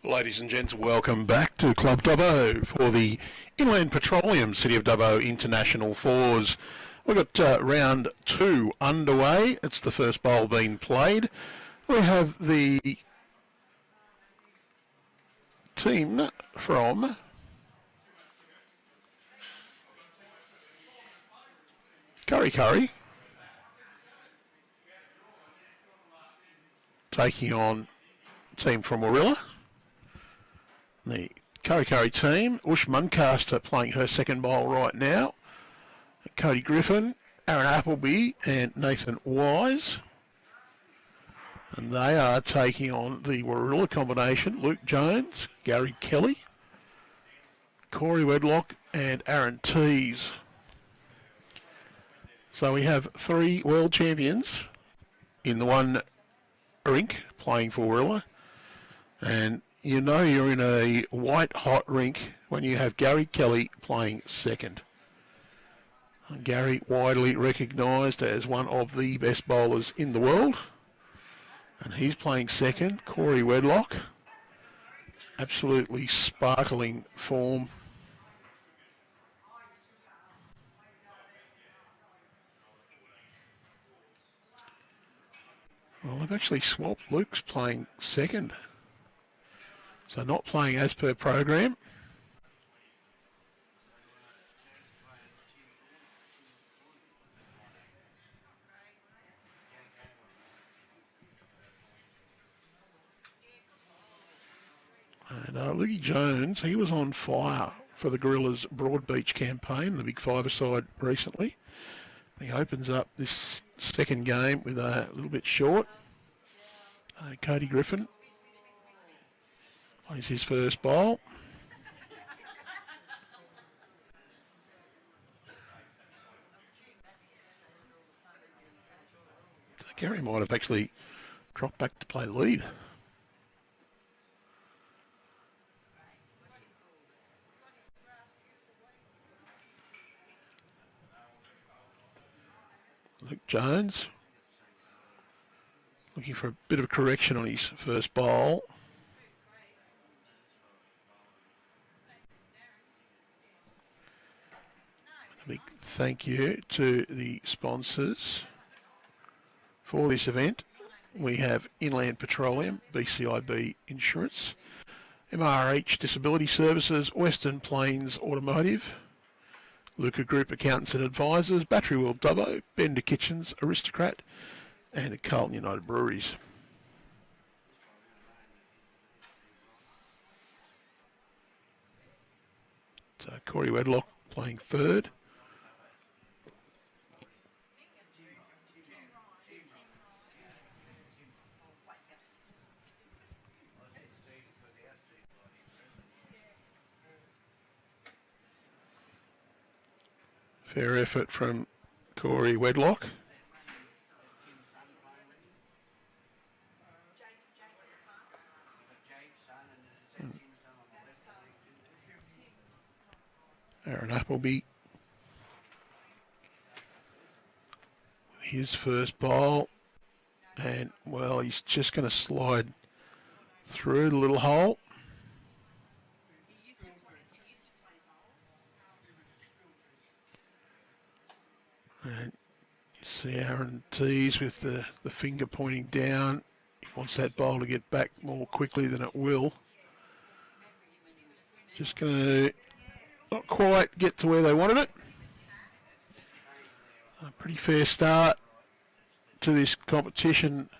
Ladies and gents, welcome back to Club Dubbo for the Inland Petroleum City of Dubbo International Fours. We've got round 2 underway. It's the first bowl being played. We have the team from Kurri Kurri taking on team from Warilla. The Kurri Kurri team, Oosh Muncaster playing her second bowl right now. Cody Griffin, Aaron Appleby and Nathan Wise. And they are taking on the Warilla combination, Luke Jones, Gary Kelly, Corey Wedlock and Aaron Teys. So we have 3 world champions in the one rink playing for Warilla. And you know you're in a white-hot rink when you have Gary Kelly playing second. And Gary, widely recognised as one of the best bowlers in the world. And he's playing second. Corey Wedlock, absolutely sparkling form. Well, they've actually swapped. Luke's playing second. So not playing as per program. And Luke Jones, he was on fire for the Gorillas Broadbeach campaign, the big five-a-side recently. He opens up this second game with a little bit short. Cody Griffin plays his first bowl. So Gary might have actually dropped back to play lead. Luke Jones looking for a bit of a correction on his first bowl. A big thank you to the sponsors for this event. We have Inland Petroleum, BCIB Insurance, MRH Disability Services, Western Plains Automotive, Luca Group Accountants and Advisors, Battery World Dubbo, Bender Kitchens, Aristocrat, and Carlton United Breweries. So Corey Wedlock playing third. Fair effort from Corey Wedlock. Aaron Appleby, his first bowl, and well, he's just going to slide through the little hole. And you see Aaron Teys with the finger pointing down. He wants that bowl to get back more quickly than it will. Just going to not quite get to where they wanted it. A pretty fair start to this competition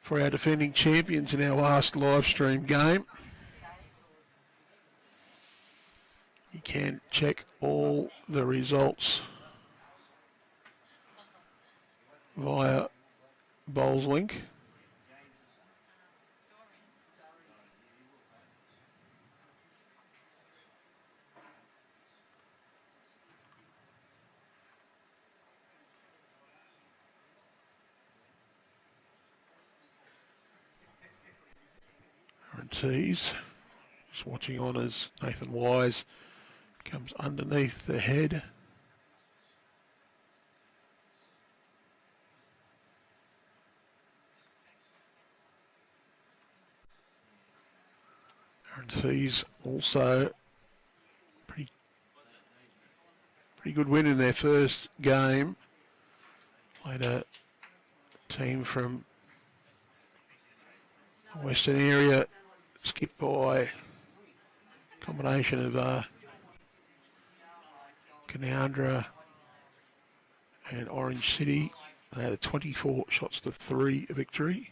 for our defending champions in our last live stream game. You can check all the results via Bowls link. Teys, just watching on as Nathan Wise comes underneath the head. Teys also pretty good win in their first game. Played a team from the western area, skipped by a combination of Canowindra and Orange City. They had a 24 shots to 3 victory.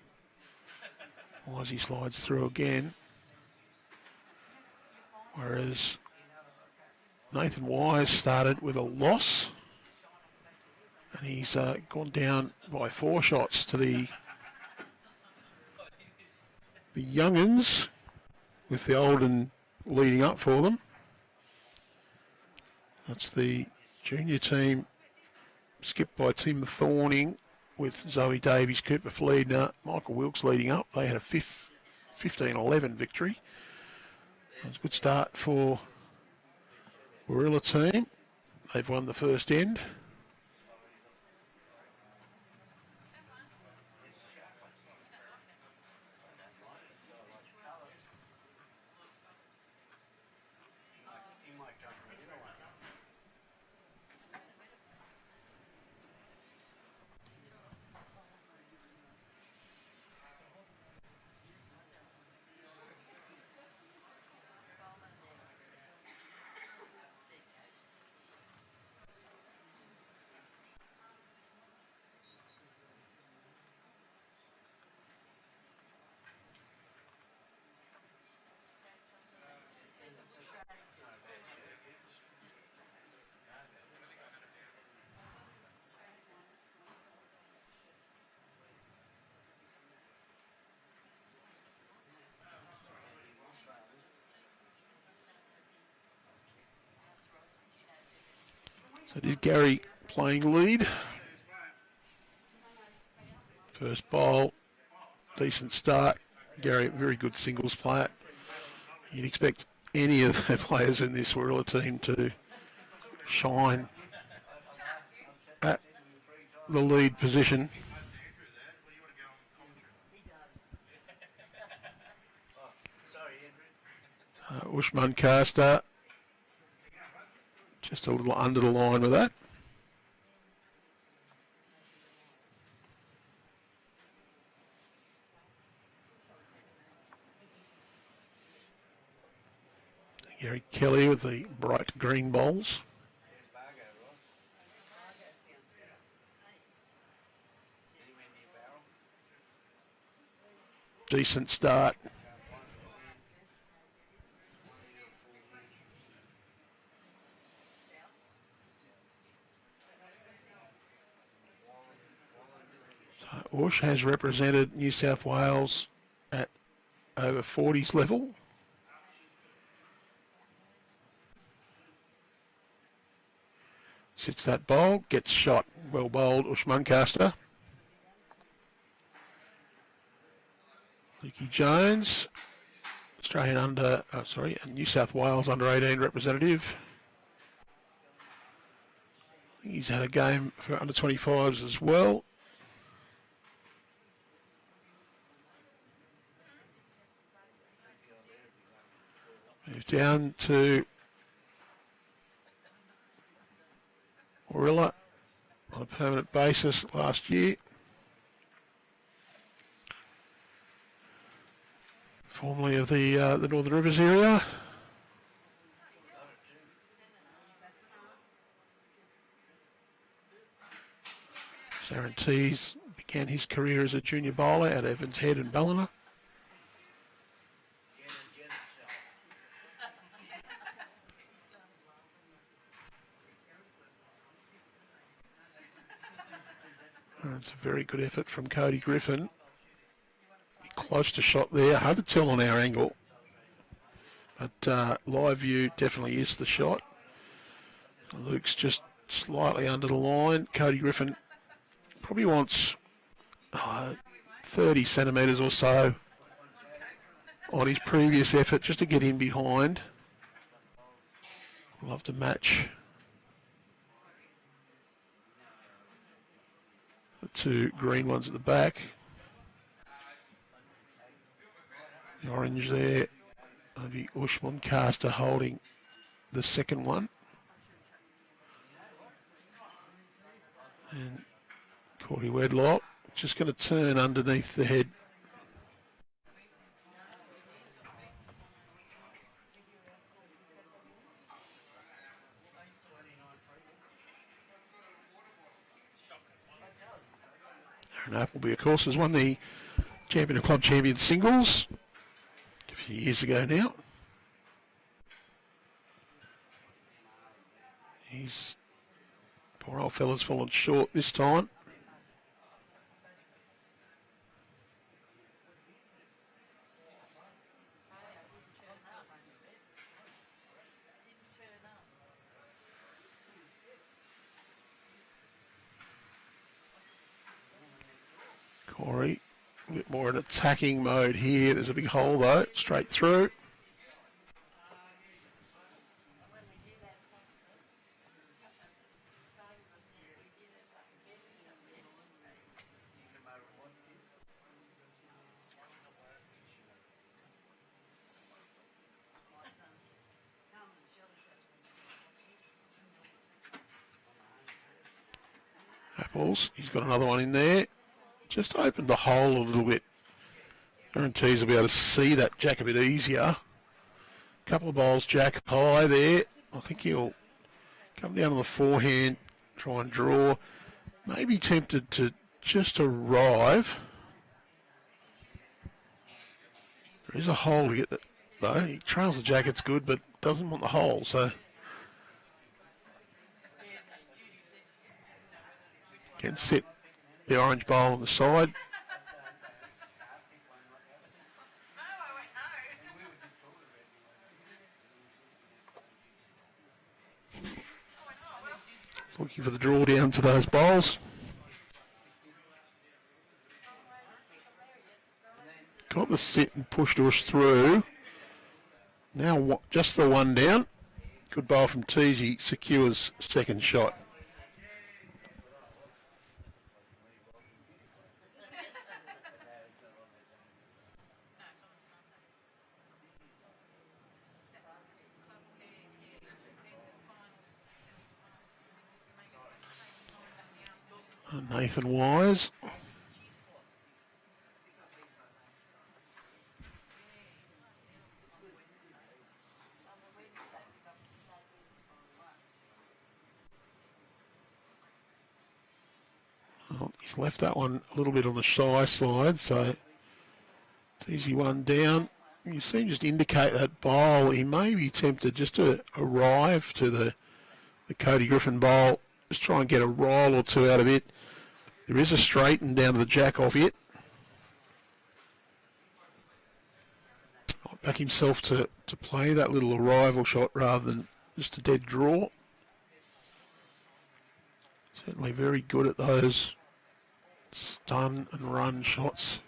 Wisey slides through again. Whereas Nathan Wise started with a loss. And he's gone down by 4 shots to the young'uns, with the olden leading up for them. That's the junior team, skipped by Tim Thorning, with Zoe Davies, Cooper Fleedner, Michael Wilkes leading up. They had a 15-11 victory. It was a good start for Warilla team. They've won the first end. So it is Gary playing lead. First bowl, decent start. Gary, very good singles player. You'd expect any of the players in this Warilla team to shine at the lead position. Oosh Muncaster, just a little under the line with that. Gary Kelly with the bright green bowls. Decent start. Oosh has represented New South Wales at over 40s level. Sits that bowl, gets shot. Well bowled, Oosh Muncaster. Lukey Jones, Australian New South Wales under 18 representative. He's had a game for under 25s as well. Moved down to Warilla on a permanent basis last year. Formerly of the Northern Rivers area. Teys began his career as a junior bowler at Evans Head and Ballina. That's a very good effort from Cody Griffin. Close to shot there. Hard to tell on our angle. But live view definitely is the shot. Luke's just slightly under the line. Cody Griffin probably wants 30 centimetres or so on his previous effort just to get in behind. Love to match the 2 green ones at the back. The orange there, Maybe Oosh Muncaster holding the second one. And Cody Wedlock just going to turn underneath the head. Aaron Appleby, of course, has won the Champion of Club Champion singles a few years ago now. He's, poor old fella's fallen short this time. Corey, a bit more in attacking mode here. There's a big hole though, straight through. Apples, he's got another one in there. Just opened the hole a little bit. Aaron Teys will be able to see that jack a bit easier. Couple of bowls jack high there. I think he'll come down on the forehand, try and draw. Maybe tempted to just arrive. There is a hole to get that though. He trails the jack, it's good, but doesn't want the hole, so can sit the orange bowl on the side. Looking for the draw down to those bowls. Got the sit and pushed Oosh through. Now just the one down. Good bowl from Teys. He secures second shot. Nathan Wise. Well, he's left that one a little bit on the shy side, so it's easy one down. You see just indicate that bowl. He may be tempted just to arrive to the Cody Griffin bowl. Just try and get a roll or two out of it. There is a straighten down to the jack off it. Might back himself to play that little arrival shot rather than just a dead draw. Certainly very good at those stun and run shots.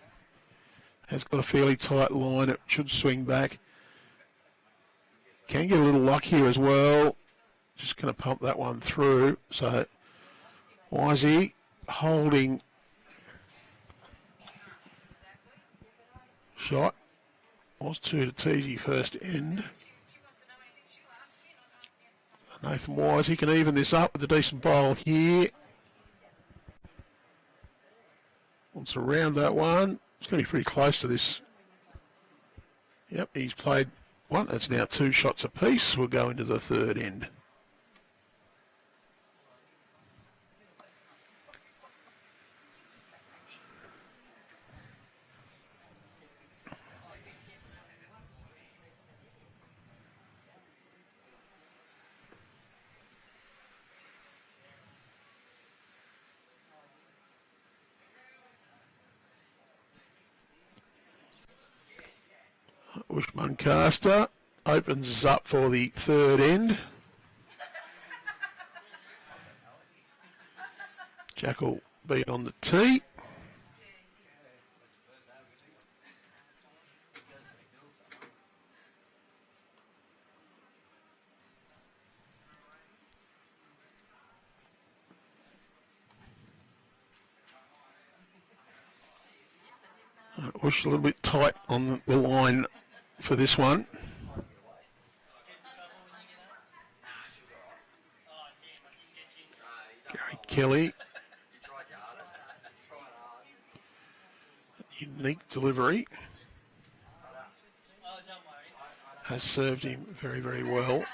Has got a fairly tight line. It should swing back. Can get a little luck here as well. Just going to pump that one through. So Wisey holding shot. Was two to Teysy first end. Nathan Wise, he can even this up with a decent bowl here. Wants to round that one. It's going to be pretty close to this. Yep, he's played one. That's now two shots apiece. We'll go into the third end. Oosh Muncaster opens us up for the third end. Jack will be on the tee. Oosh a little bit tight on the line for this one. Kelly. Unique delivery. Has served him very, very well.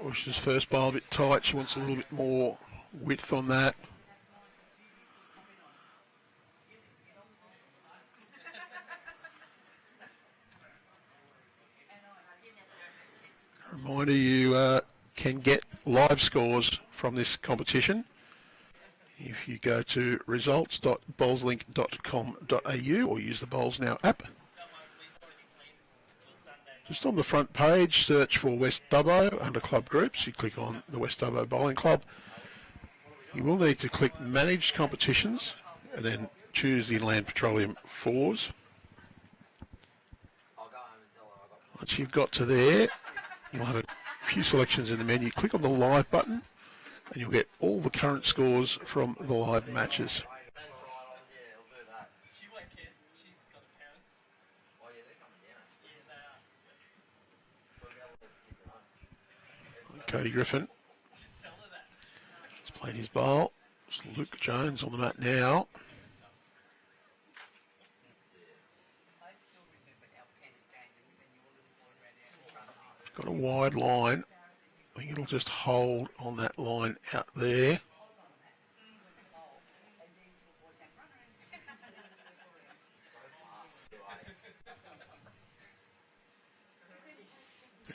Oosh's first bowl a bit tight. She wants a little bit more width on that. Reminder, you can get live scores from this competition if you go to results.bowlslink.com.au or use the Bowls Now app. Just on the front page, search for West Dubbo under club groups. You click on the West Dubbo Bowling Club. You will need to click Managed Competitions and then choose the Inland Petroleum 4s. Once you've got to there, you'll have a few selections in the menu. Click on the Live button and you'll get all the current scores from the live matches. Cody Griffin has played his bowl. It's Luke Jones on the mat now. Got a wide line. I think it'll just hold on that line out there.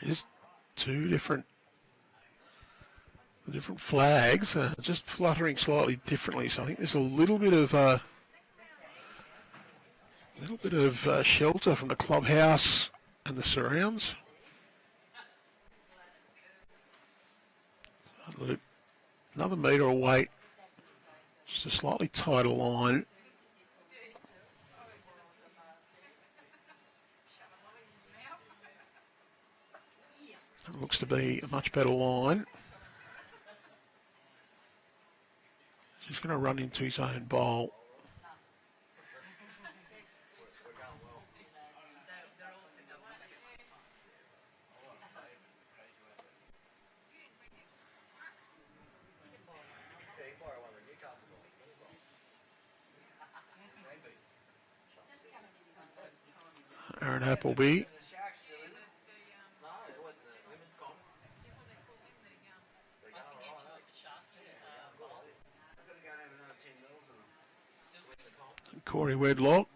There's two different flags, just fluttering slightly differently. So I think there's a little bit of shelter from the clubhouse and the surrounds. Look, another metre of weight, just a slightly tighter line. It looks to be a much better line. He's going to run into his own bowl. Aaron Appleby. Corey Wedlock.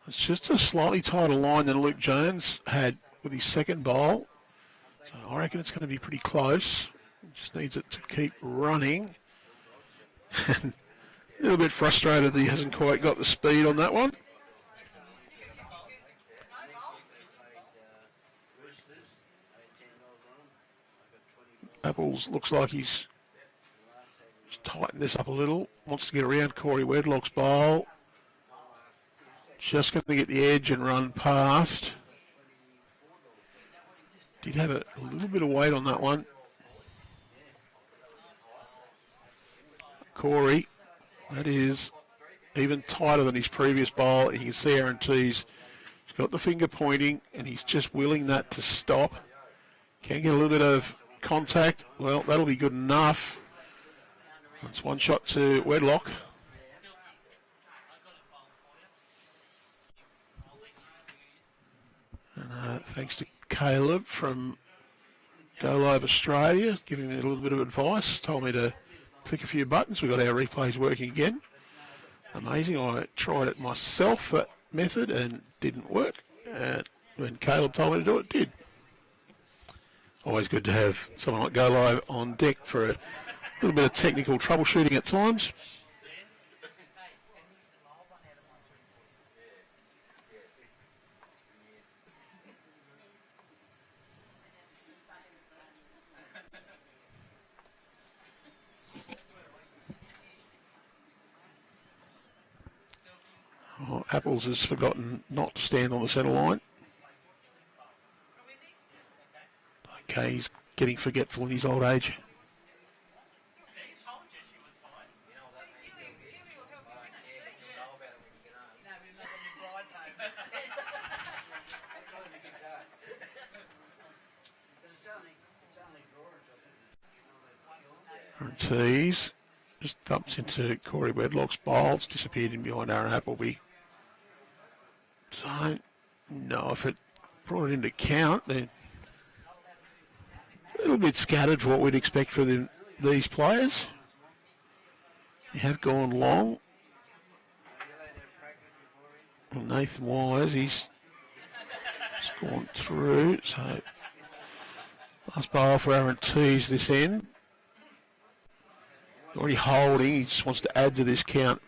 It's just a slightly tighter line than Luke Jones had with his second bowl. So I reckon it's going to be pretty close. Just needs it to keep running. A little bit frustrated that he hasn't quite got the speed on that one. Apples looks like he's tightened this up a little. Wants to get around Corey Wedlock's bowl. Just going to get the edge and run past. Did have a little bit of weight on that one. Corey, that is even tighter than his previous bowl. You can see Aaron Teys, he's got the finger pointing and he's just willing that to stop. Can get a little bit of contact. Well, that'll be good enough. That's one shot to Wedlock. And thanks to Caleb from Go Live Australia, giving me a little bit of advice. Told me to click a few buttons. We've got our replays working again. Amazing. I tried it myself, that method, and didn't work. When Caleb told me to do it, it did. Always good to have someone like Go Live on deck for a little bit of technical troubleshooting at times. Oh, Apples has forgotten not to stand on the centre line. Okay, he's getting forgetful in his old age. And Teys just dumps into Corey Wedlock's bowl. It's disappeared in behind Aaron Appleby. So, no, if it brought it into count, they're a little bit scattered for what we'd expect for these players. They have gone long. And Nathan Wise, he's gone through. So, last bowl for Aaron Teys this end. Already holding, he just wants to add to this count.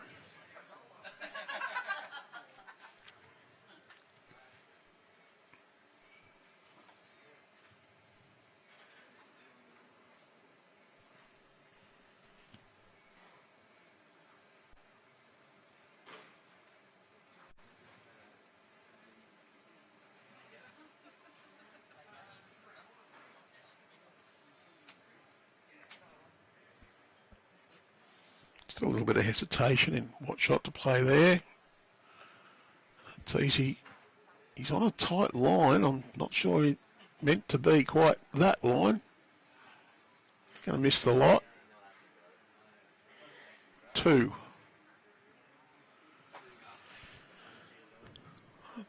Still a little bit of hesitation in what shot to play there. It's easy. He's on a tight line. I'm not sure he meant to be quite that line. Going to miss the lot. 2.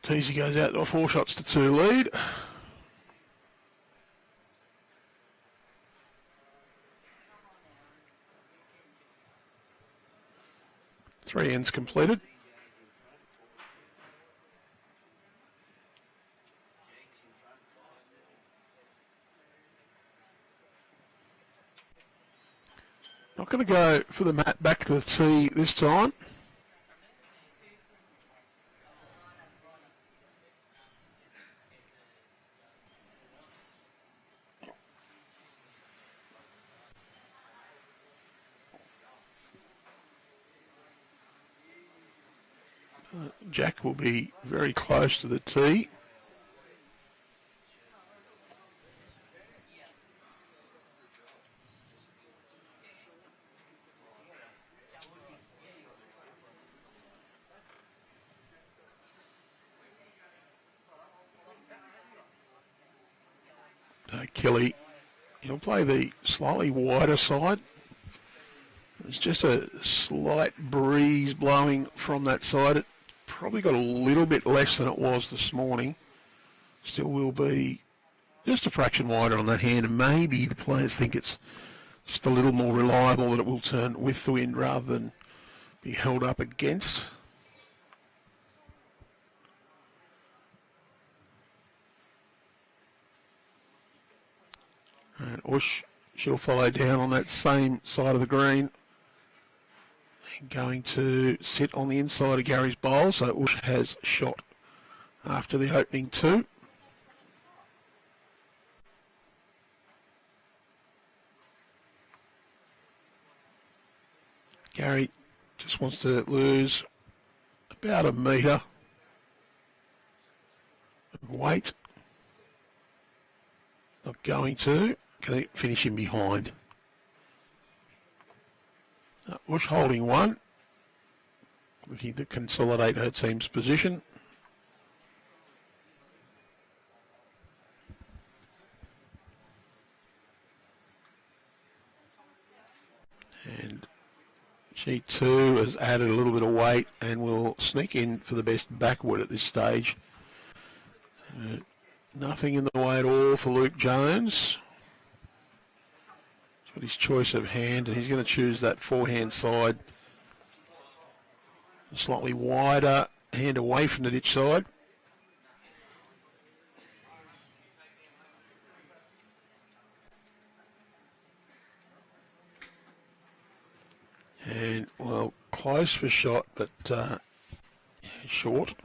Teys goes out to a 4 shots to 2 lead. 3 ends completed. Not going to go for the mat back to the tee this time. Jack will be very close to the tee. Kelly, he'll play the slightly wider side. There's just a slight breeze blowing from that side. It probably got a little bit less than it was this morning. Still will be just a fraction wider on that hand, and maybe the players think it's just a little more reliable that it will turn with the wind rather than be held up against. And Oosh, she'll follow down on that same side of the green. And going to sit on the inside of Gary's bowl, so Oosh has shot after the opening 2. Gary just wants to lose about a metre of weight. Not going to. Going to finish him behind. Oosh holding 1. Looking to consolidate her team's position. And she too has added a little bit of weight and will sneak in for the best backward at this stage. Nothing in the way at all for Luke Jones. He's got his choice of hand, and he's going to choose that forehand side. A slightly wider hand away from the ditch side. And, well, close for shot, but short.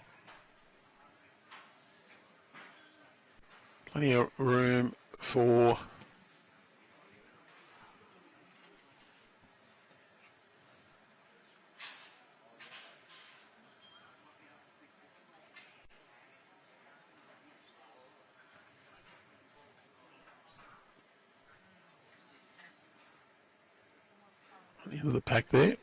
Plenty of room for into the pack there.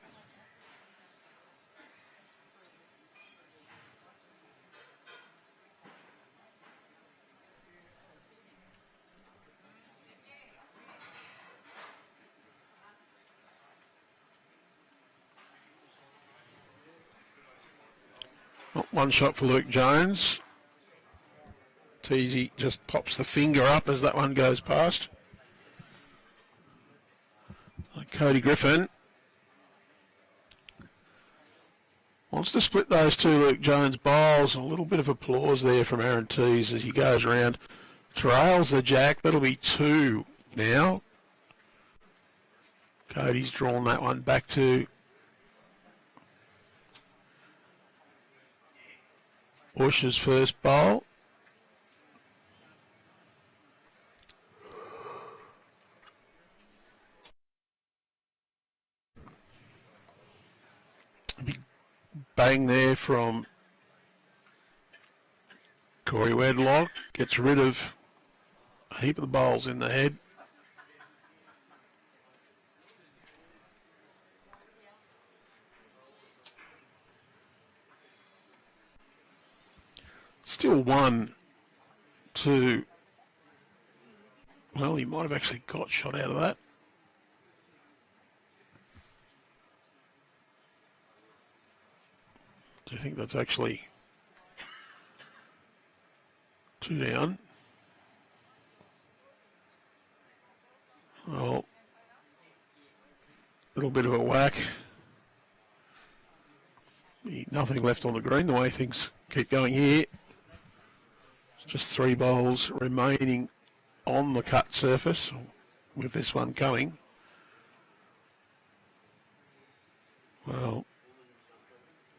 One shot for Luke Jones. Teys just pops the finger up as that one goes past. Cody Griffin wants to split those two Luke Jones bowls. A little bit of applause there from Aaron Teys as he goes around. Trails the jack. That'll be two now. Cody's drawn that one back to Oosh's first bowl. Big bang there from Kurri Wedlock. Gets rid of a heap of the bowls in the head. Still 1-2. Well, he might have actually got shot out of that. Do you think that's actually two down? Well, a little bit of a whack. Nothing left on the green the way things keep going here. Just three bowls remaining on the cut surface with this one coming. Well,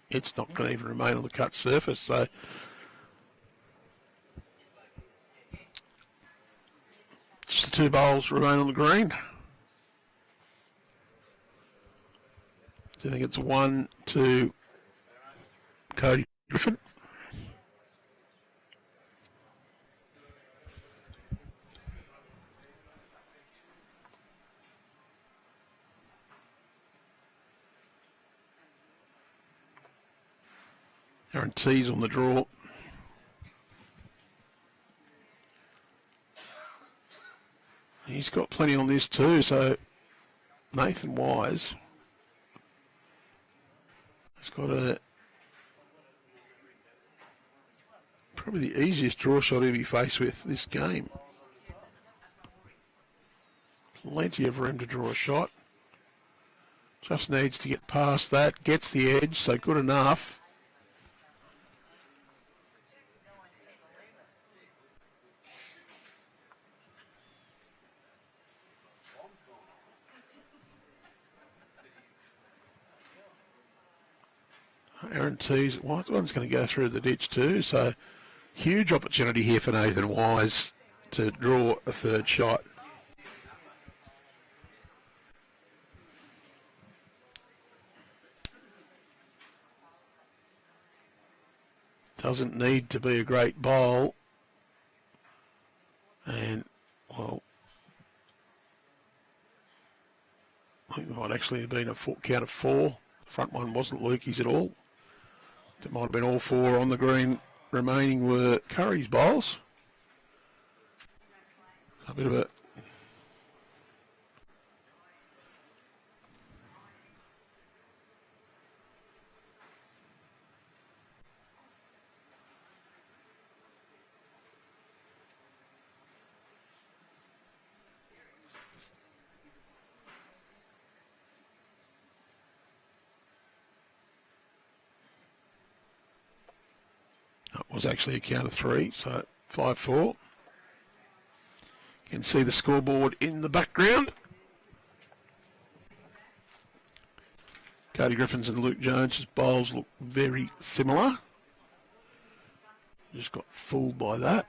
it's not going to even remain on the cut surface, so just the two bowls remain on the green. Do you think it's 1-2 Cody Griffin? Aaron Teys on the draw. He's got plenty on this too, so Nathan Wise has got probably the easiest draw shot he'll be faced with this game. Plenty of room to draw a shot. Just needs to get past that, gets the edge, so good enough. Aaron Teys, one's going to go through the ditch too, so huge opportunity here for Nathan Wise to draw a third shot. Doesn't need to be a great bowl, and well, I think it might actually have been a count of four. The front one wasn't Lukey's at all. It might have been all four on the green. Remaining were Curry's bowls. A bit of a was actually a count of three, so 5-4. You can see the scoreboard in the background. Cody Griffin's and Luke Jones' bowls look very similar. Just got fooled by that.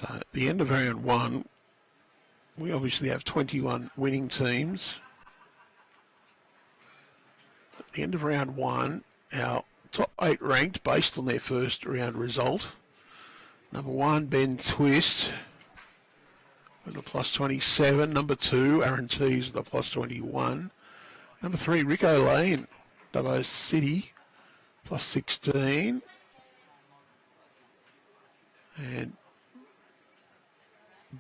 So at the end of round one, we obviously have 21 winning teams. the end of round one, our top 8 ranked based on their first round result. Number 1, Ben Twist with a plus 27. Number 2, Aaron Teys with a plus 21. Number 3, Rico Lane, Dubbo City, plus 16. And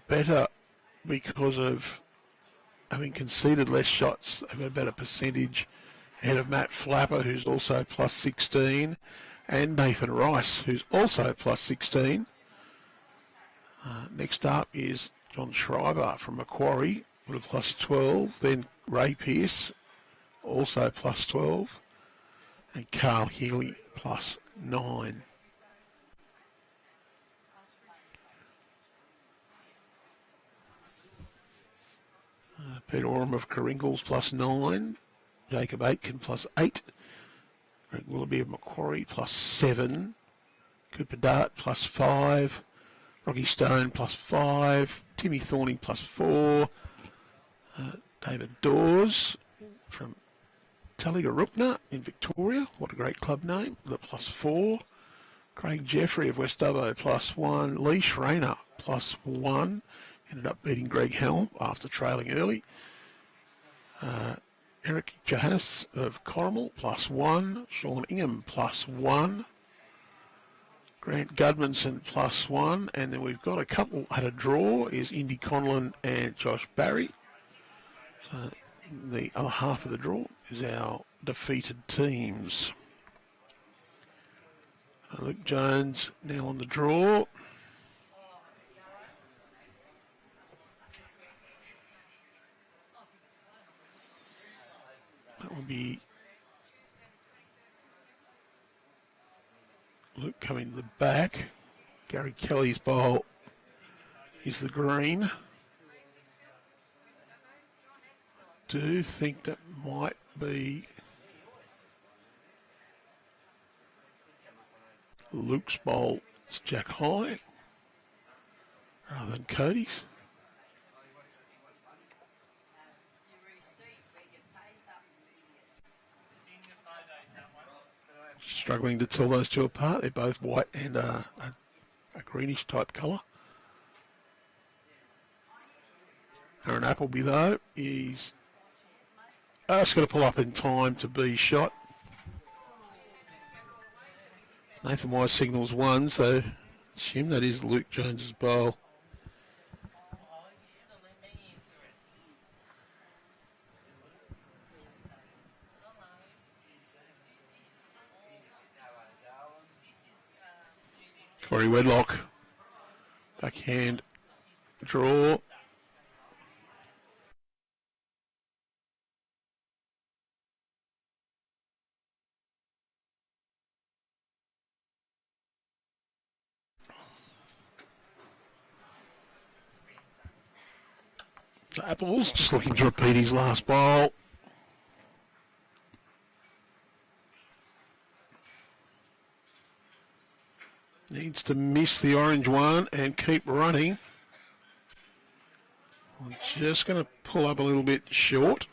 better because of having conceded less shots, they've got a better percentage ahead of Matt Flapper, who's also plus 16, and Nathan Rice, who's also plus 16. Next up is John Schreiber from Macquarie with a plus 12, then Ray Pearce, also plus 12, and Carl Healy plus 9. Peter Oram of Karinkles plus 9, Jacob Aitken plus 8, Greg Willoughby of Macquarie plus 7, Cooper Dart plus 5, Rocky Stone plus 5, Timmy Thorning plus 4, David Dawes from Talligarupna in Victoria, what a great club name, the plus 4, Craig Jeffrey of West Dubbo plus 1, Lee Schreiner plus 1, ended up beating Greg Helm after trailing early. Eric Johannes of Corrimal plus 1, Sean Ingham plus 1, Grant Gudmanson plus 1, and then we've got a couple at a draw is Indy Conlon and Josh Barry. So the other half of the draw is our defeated teams. Luke Jones now on the draw. That will be Luke coming to the back. Gary Kelly's bowl is the green. I do think that might be Luke's bowl. It's Jack High rather than Cody's. Struggling to tell those two apart. They're both white and a greenish type colour. Aaron Appleby, though, is just going to pull up in time to be shot. Nathan Wise signals 1, so assume that is Luke Jones's bowl. Corey Wedlock, backhand draw. Apple's just looking to repeat his last bowl. Needs to miss the orange one and keep running. I'm just going to pull up a little bit short.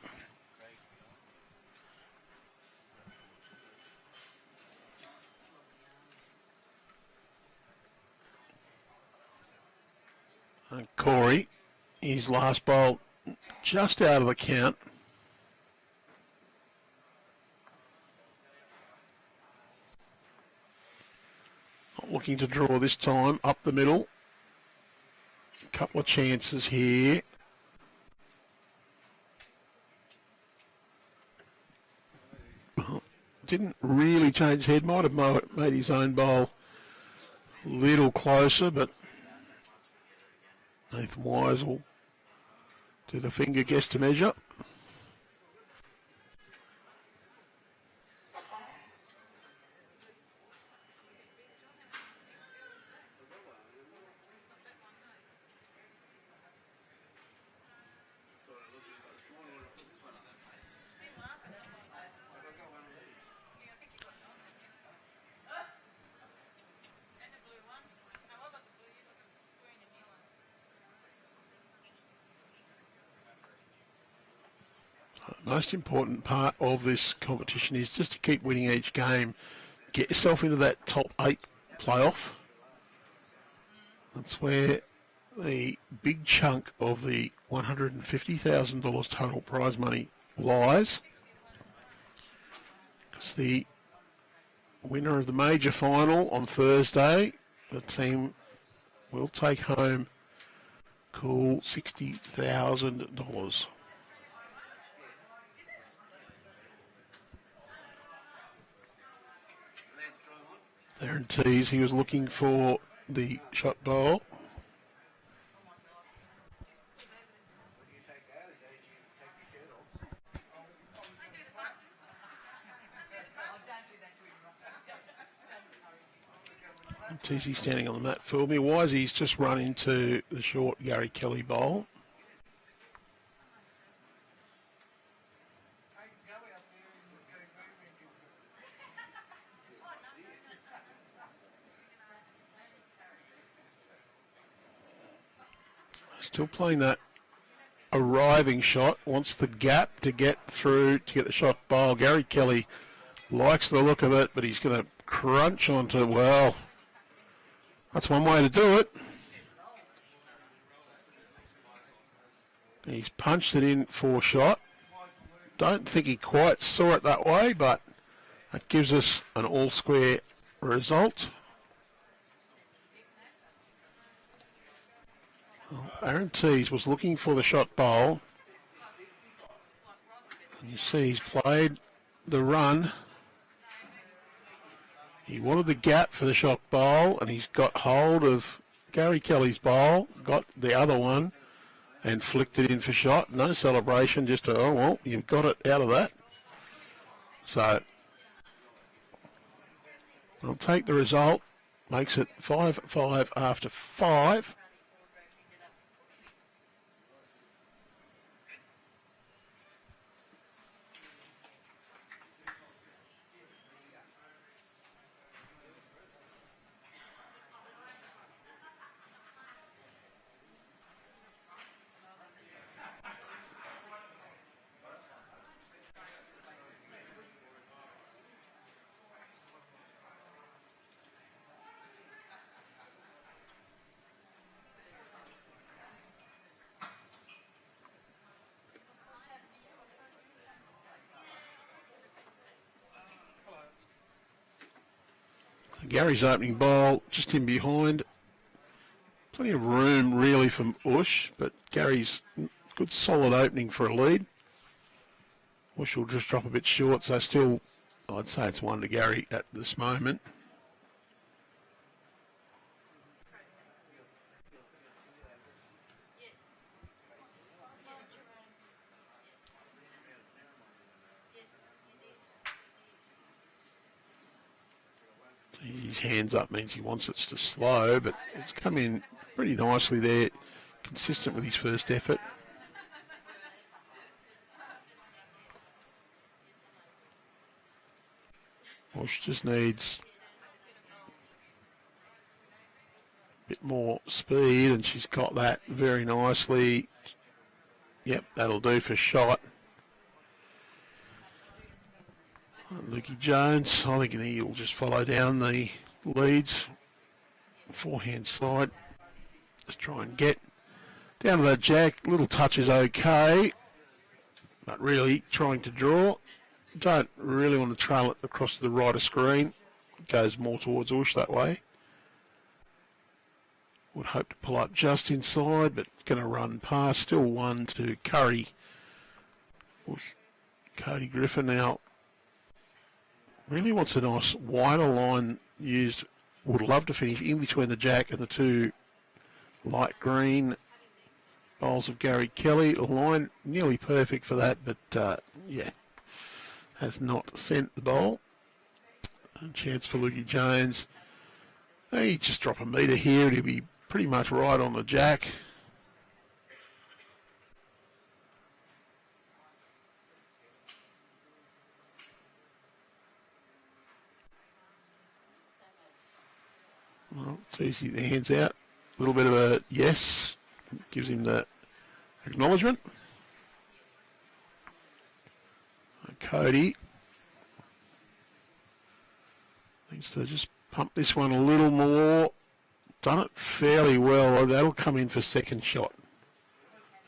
And Corey, his last bowl just out of the count. Not looking to draw this time, up the middle. A couple of chances here. Didn't really change head, might have made his own bowl a little closer, but Nathan Wise will do the finger guess to measure. The most important part of this competition is just to keep winning each game. Get yourself into that top 8 playoff. That's where the big chunk of the $150,000 total prize money lies. Because the winner of the major final on Thursday, the team will take home cool $60,000. There in Teys, he was looking for the shot bowl. Teysy standing on the mat for me. Wisey's just run into the short Gary Kelly bowl. Still playing that arriving shot. Wants the gap to get through to get the shot bowl. Gary Kelly likes the look of it, but he's going to crunch onto, well, that's one way to do it. He's punched it in for shot. Don't think he quite saw it that way, but that gives us an all square result. Aaron Teys was looking for the shot bowl. And you see he's played the run. He wanted the gap for the shot bowl, and he's got hold of Gary Kelly's bowl, got the other one, and flicked it in for shot. No celebration, just a, oh, well, you've got it out of that. So, I'll take the result. Makes it 5-5 after 5. Gary's opening bowl just in behind. Plenty of room really from Oosh, but Gary's good solid opening for a lead. Oosh will just drop a bit short, so still I'd say it's 1 to Gary at this moment. His hands up means he wants it to slow, but it's come in pretty nicely there, consistent with his first effort. Oosh just needs a bit more speed, and she's got that very nicely. Yep, that'll do for shot. Lukey Jones, I think he'll just follow down the leads. Forehand slide. Just try and get down to that jack. Little touch is okay, but really trying to draw. Don't really want to trail it across to the right of screen. It goes more towards Oosh that way. Would hope to pull up just inside, but going to run past. Still 1 to Kurri. Cody Griffin now really wants a nice wider line used. Would love to finish in between the jack and the 2 light green bowls of Gary Kelly. The line nearly perfect for that, but yeah, has not sent the bowl. A chance for Lukey Jones. He just drop a metre here and he'll be pretty much right on the jack. Well, it's easy, the hands out. A little bit of a yes, gives him the acknowledgement. Cody needs to just pump this one a little more. Done it fairly well. That'll come in for second shot.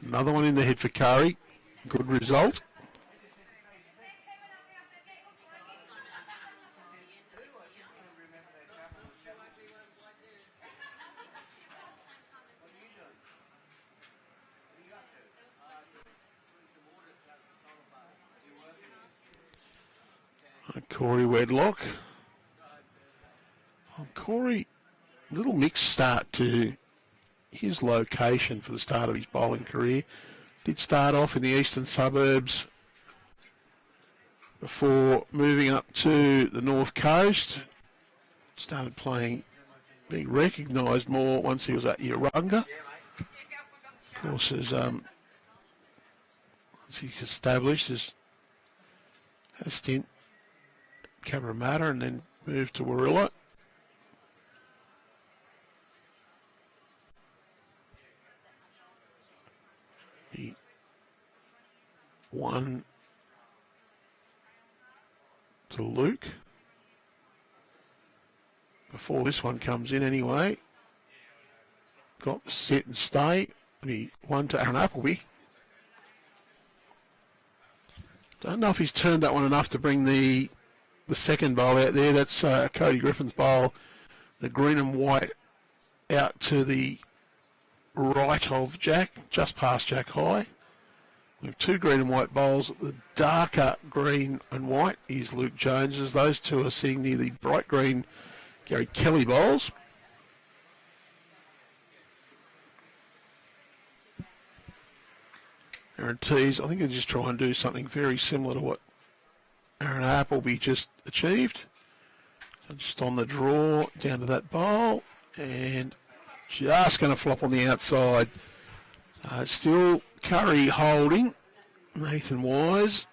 Another one in the head for Kurri. Good result. Corey Wedlock. Corey, little mixed start to his location for the start of his bowling career. Did start off in the eastern suburbs before moving up to the north coast. Started playing, being recognised more once he was at Yarunga. Of course, as once he's established, has had a stint at Cabramatta and then moved to Warilla. He won to Luke before this one comes in anyway. Got the set and stay. He won to Aaron Appleby. Don't know if he's turned that one enough to bring the second bowl out there. That's Cody Griffin's bowl. The green and white out to the right of Jack, just past Jack High. We have two green and white bowls. The darker green and white is Luke Jones's. Those two are sitting near the bright green Gary Kelly bowls. Aaron Teys, I think he'll just try and do something very similar to what Aaron Appleby just achieved. So just on the draw, down to that bowl, and just going to flop on the outside. Still Kurri holding. Nathan Wise.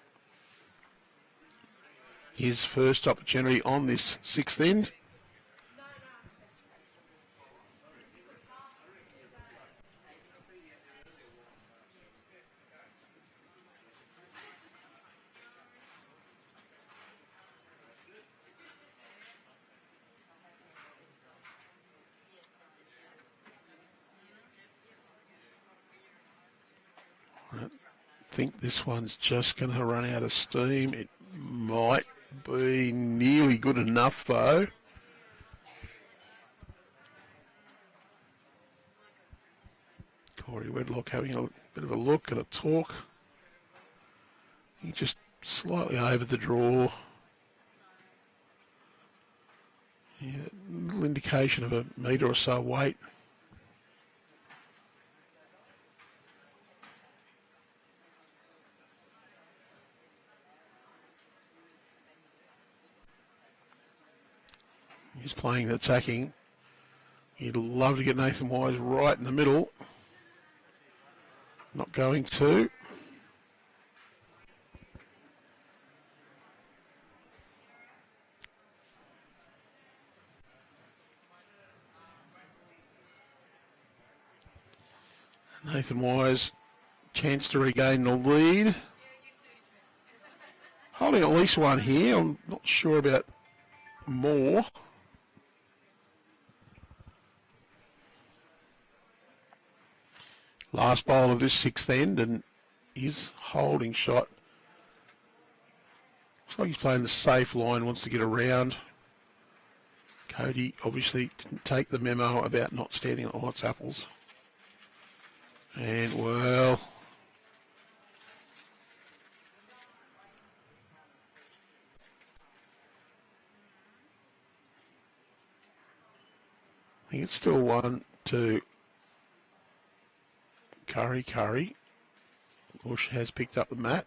His first opportunity on this sixth end. I think this one's just going to run out of steam. It might be nearly good enough though. Corey Wedlock having a bit of a look and a talk. He just slightly over the draw. Yeah, little indication of a metre or so weight. He's playing the attacking. He'd love to get Nathan Wise right in the middle. Not going to. Nathan Wise, chance to regain the lead. Holding at least one here. I'm not sure about more. Last bowl of this sixth end, and his holding shot. Looks like he's playing the safe line, wants to get around. Cody obviously didn't take the memo about not standing at White's apples. And, well, I think it's still 1-2. Kurri. Oosh has picked up the mat.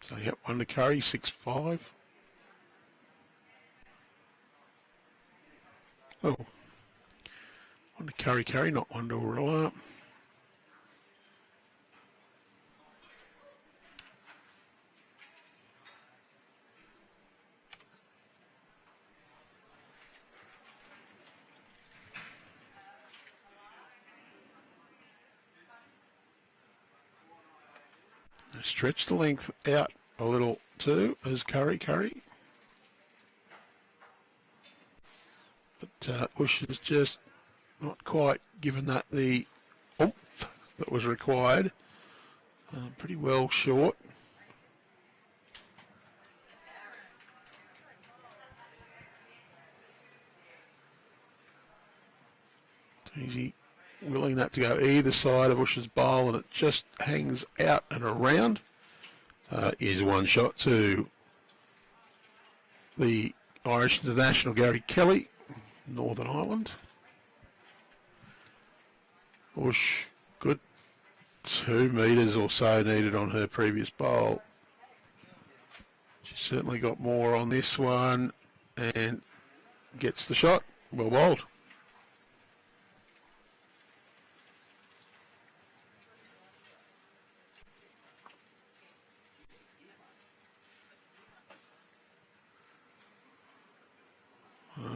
So, yep, 1 to Kurri, 6-5. Oh, 1 to Kurri, not 1 to Warilla. Stretch the length out a little too as Kurri Kurri. But Oosh has just not quite given that the oomph that was required. Pretty well short. Easy, willing that to go either side of Oosh's bowl, and it just hangs out and around. Is one shot to the Irish international Gary Kelly, Northern Ireland. Oosh, good 2 metres or so needed on her previous bowl. She's certainly got more on this one and gets the shot. Well bowled.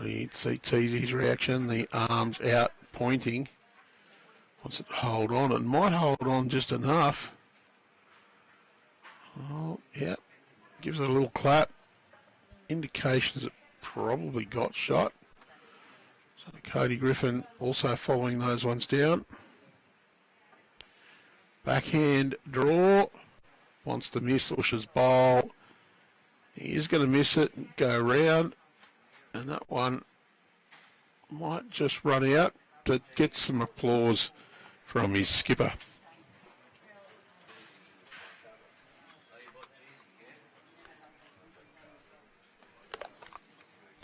You'd see Teys' reaction, the arms out pointing. Wants it to hold on. It might hold on just enough. Oh, yeah. Gives it a little clap. Indications it probably got shot. So Cody Griffin also following those ones down. Backhand draw. Wants to miss Oosh's bowl. He is going to miss it and go round. And that one might just run out to get some applause from his skipper.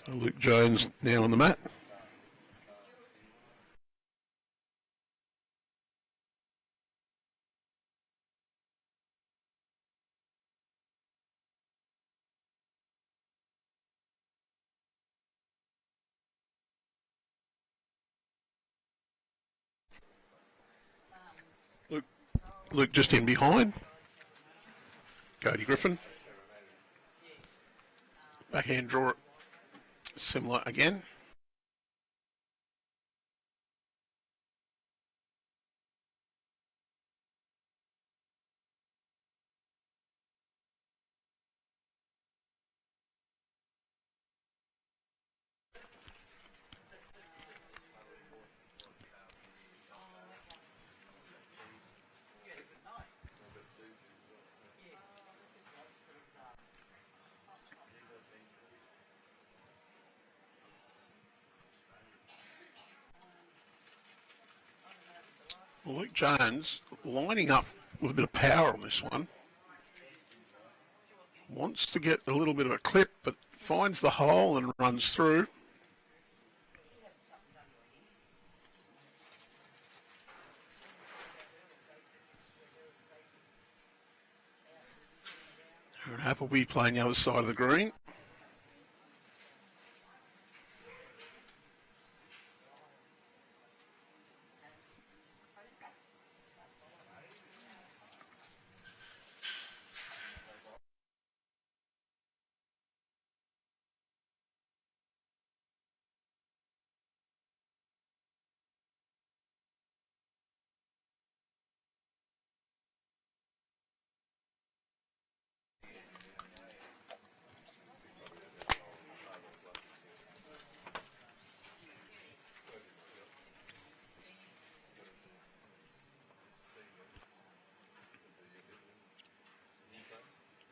So Luke Jones now on the mat. Luke just in behind. Cody Griffin. Backhand draw it similar again. Well, Luke Jones lining up with a bit of power on this one. Wants to get a little bit of a clip, but finds the hole and runs through. And Appleby playing the other side of the green.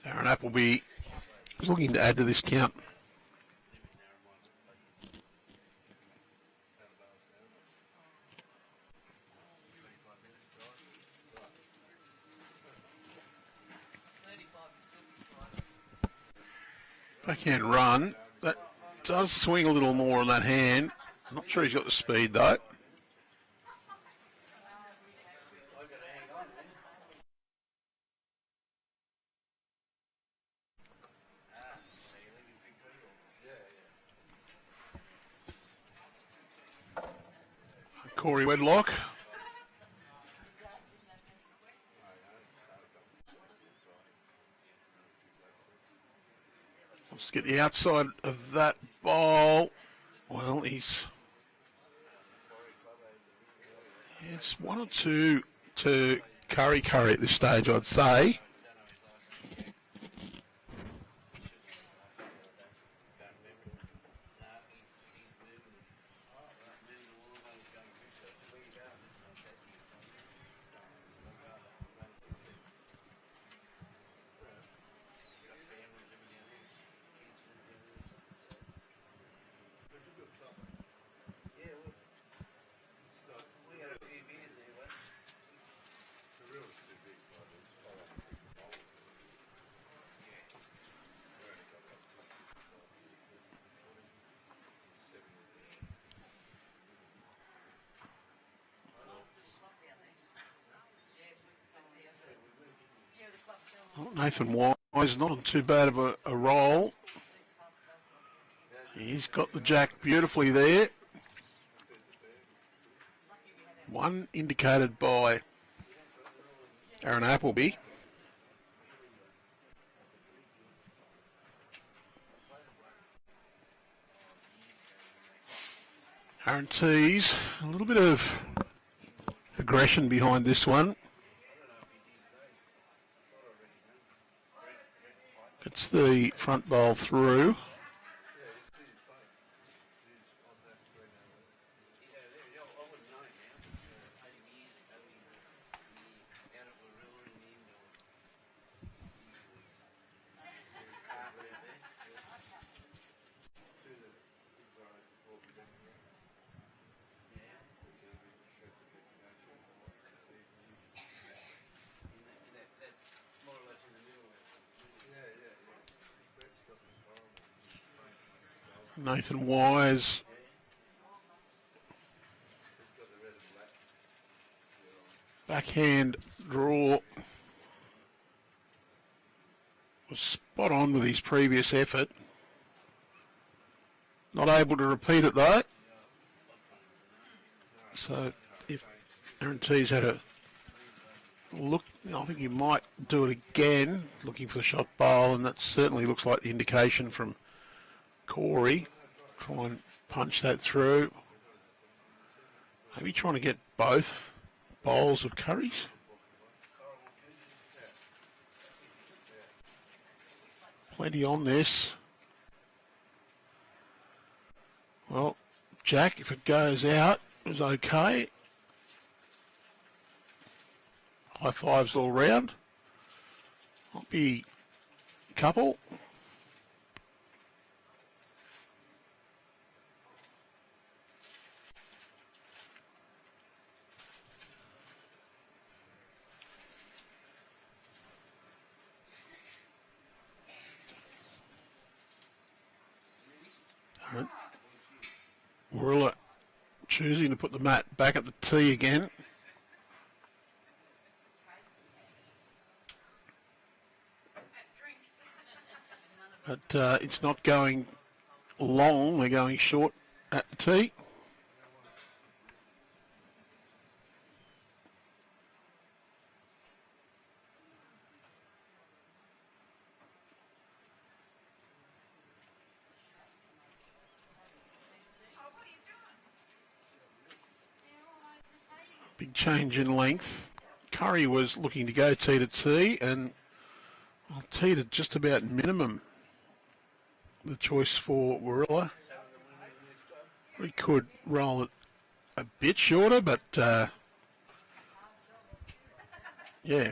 Aaron Appleby is looking to add to this count. Backhand run. That does swing a little more on that hand. I'm not sure he's got the speed though. Corey Wedlock. Wants to get the outside of that ball. Well, it's 1 or 2 to Kurri Kurri at this stage, I'd say. Nathan Wise not on too bad of a roll. He's got the jack beautifully there. One indicated by Aaron Appleby. Aaron Teys, a little bit of aggression behind this one. Gets the front bowl through. Nathan Wise backhand draw was spot on with his previous effort. Not able to repeat it though. So if Aaron Teys had a look, I think he might do it again, looking for the shot bowl, and that certainly looks like the indication from Corey. Try and punch that through. Maybe trying to get both bowls of curries. Plenty on this. Well, Jack, if it goes out, is okay. High fives all round. Might be a couple. Warilla choosing to put the mat back at the tee again. But it's not going long, they're going short at the tee. Big change in length. Kurri was looking to go tee to tee, and well, tee to just about minimum. The choice for Warilla. We could roll it a bit shorter, but yeah,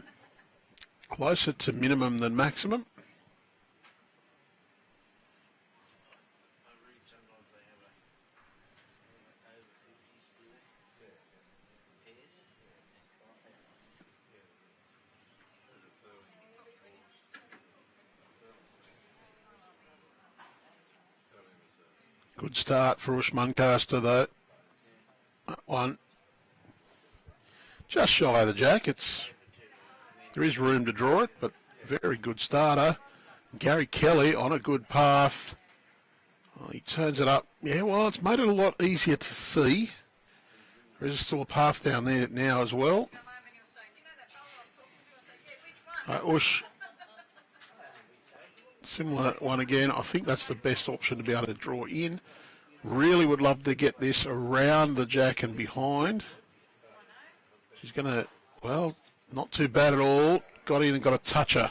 closer to minimum than maximum. Good start for Oosh Muncaster though. That one just shy of the jack. There is room to draw it, but very good starter. Gary Kelly on a good path. Well, he turns it up. Yeah, well, it's made it a lot easier to see. There is still a path down there now as well. Oosh, similar one again. I think that's the best option to be able to draw in. Really would love to get this around the jack and behind. She's going to, well, not too bad at all. Got in and got a toucher.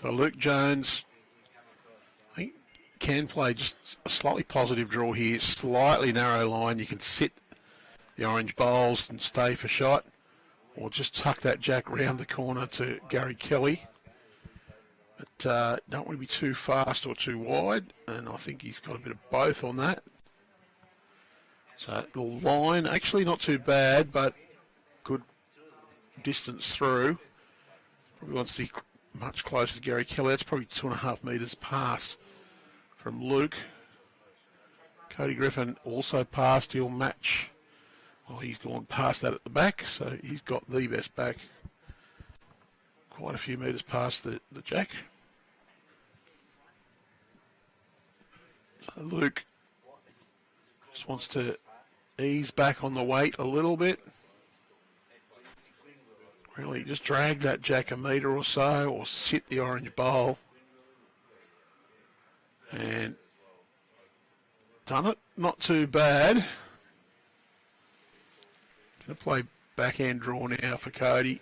So Luke Jones, I think, can play just a slightly positive draw here. Slightly narrow line. You can sit the orange bowls and stay for shot, or just tuck that jack round the corner to Gary Kelly. But don't want to be too fast or too wide, and I think he's got a bit of both on that. So the line, actually not too bad, but good distance through. Probably wants to be much closer to Gary Kelly. That's probably 2.5 metres past from Luke. Cody Griffin also passed. He'll match Well, he's gone past that at the back, so he's got the best back. Quite a few metres past the jack. So Luke just wants to ease back on the weight a little bit. Really just drag that jack a metre or so, or sit the orange bowl. And done it. Not too bad. Going to play backhand draw now for Cody.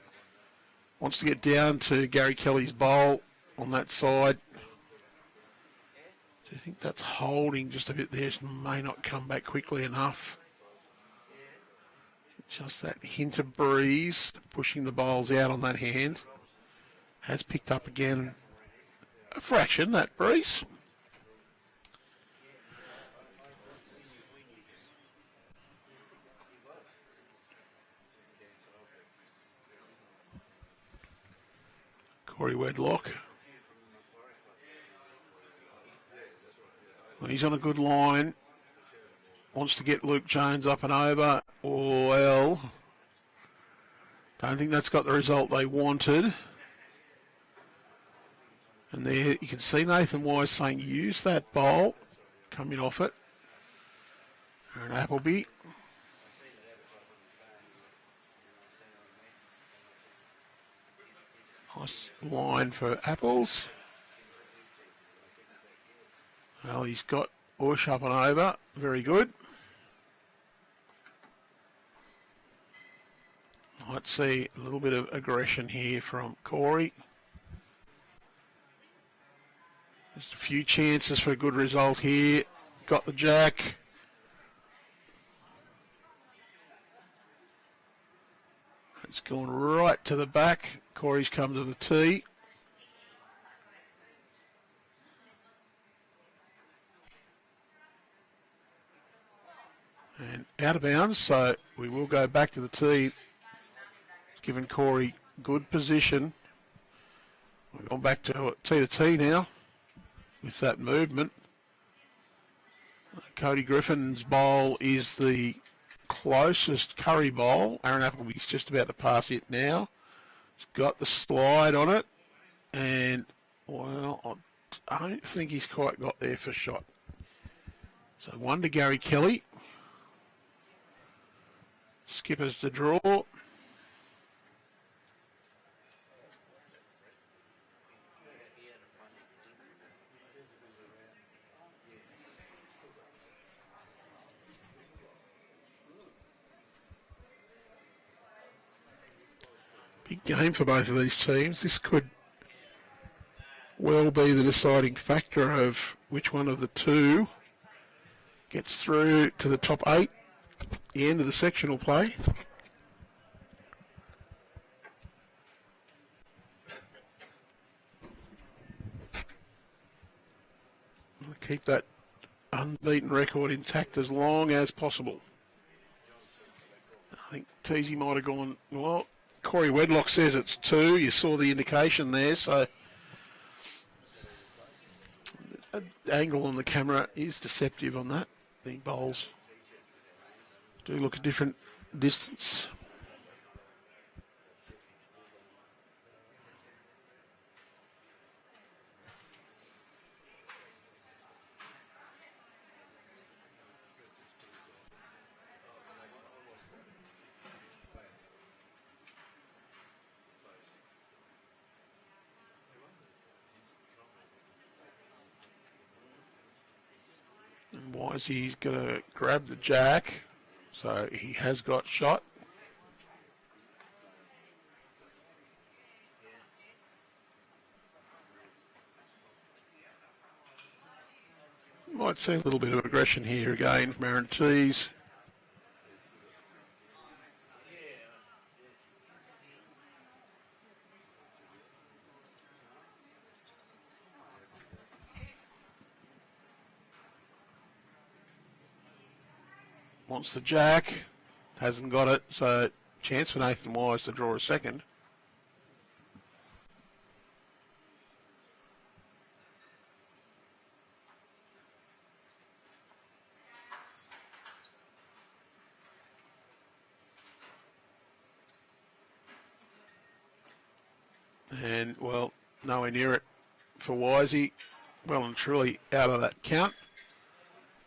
Wants to get down to Gary Kelly's bowl on that side. Do you think that's holding just a bit there? Just may not come back quickly enough. Just that hint of breeze, pushing the bowls out on that hand. Has picked up again a fraction, that breeze. Corey Wedlock. Well, he's on a good line. Wants to get Luke Jones up and over. Well, don't think that's got the result they wanted. And there you can see Nathan Wise saying use that bowl. Coming off it. And Appleby. Nice line for Apples. Well, he's got Oosh up and over. Very good. Might see a little bit of aggression here from Corey. Just a few chances for a good result here. Got the jack. It's gone right to the back. Corey's come to the tee. And out of bounds, so we will go back to the tee. Giving Corey good position. We've gone back to tee now with that movement. Cody Griffin's bowl is the closest Kurri bowl. Aaron Appleby's just about to pass it now. He's got the slide on it. And, well, I don't think he's quite got there for shot. So one to Gary Kelly. Skippers to draw. Big game for both of these teams. This could well be the deciding factor of which one of the two gets through to the top 8. The end of the sectional play. I'll keep that unbeaten record intact as long as possible. I think Teys might have gone, well, Corey Wedlock says it's 2. You saw the indication there, so the angle on the camera is deceptive on that. The bowls do look a different distance. And Wisey's going to grab the jack. So he has got shot. Might see a little bit of aggression here again from Aaron Teys. Wants the jack, hasn't got it, so chance for Nathan Wise to draw a second. And, well, nowhere near it for Wisey. Well and truly out of that count.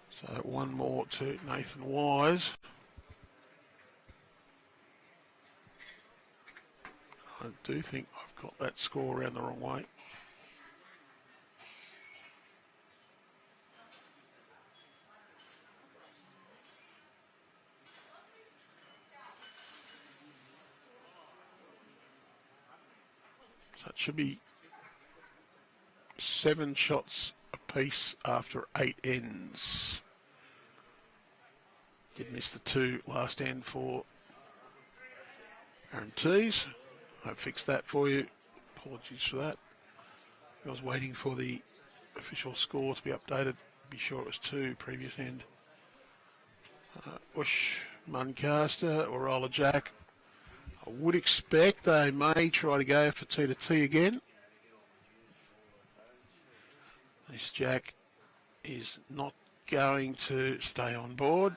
So one more to Nathan Wise. I do think I've got that score around the wrong way. So it should be 7 shots apiece after 8 ends. Did miss the 2 last end for Aaron Teys. I've fixed that for you. Apologies for that. I was waiting for the official score to be updated. Be sure it was 2 previous end. Oosh, Muncaster, Warilla Jack. I would expect they may try to go for T to T again. This Jack is not going to stay on board.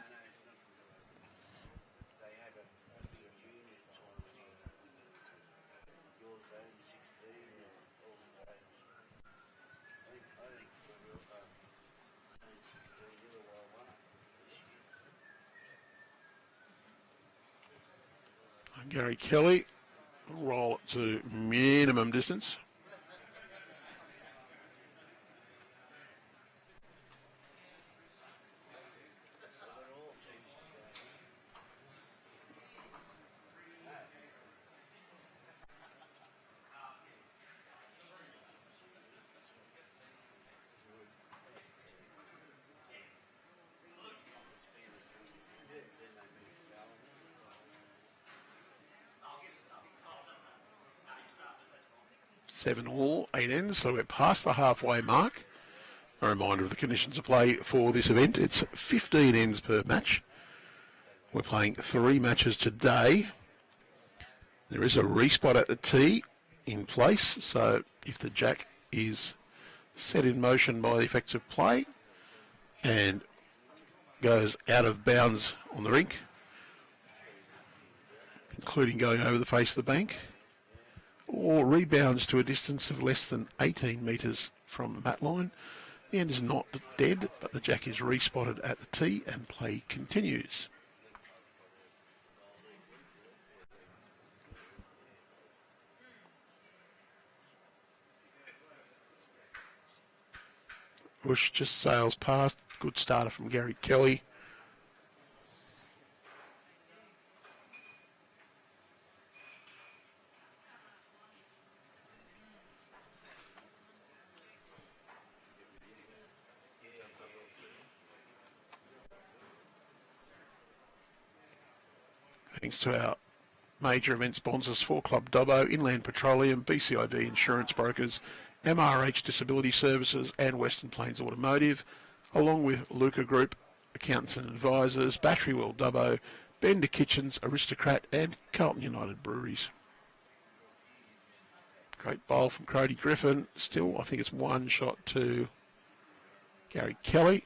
Gary Kelly, roll it to minimum distance. Seven all, 8 ends, so we're past the halfway mark. A reminder of the conditions of play for this event. It's 15 ends per match. We're playing 3 matches today. There is a respot at the tee in place, so if the jack is set in motion by the effects of play and goes out of bounds on the rink, including going over the face of the bank, or rebounds to a distance of less than 18 metres from the mat line, the end is not dead, but the jack is respotted at the tee and play continues. Oosh just sails past. Good starter from Gary Kelly. Thanks to our major event sponsors, 4 Club Dubbo, Inland Petroleum, BCID Insurance Brokers, MRH Disability Services and Western Plains Automotive, along with Luca Group, Accountants and Advisors, Battery World Dubbo, Bender Kitchens, Aristocrat and Carlton United Breweries. Great bowl from Cody Griffin. Still, I think it's 1 shot to Gary Kelly.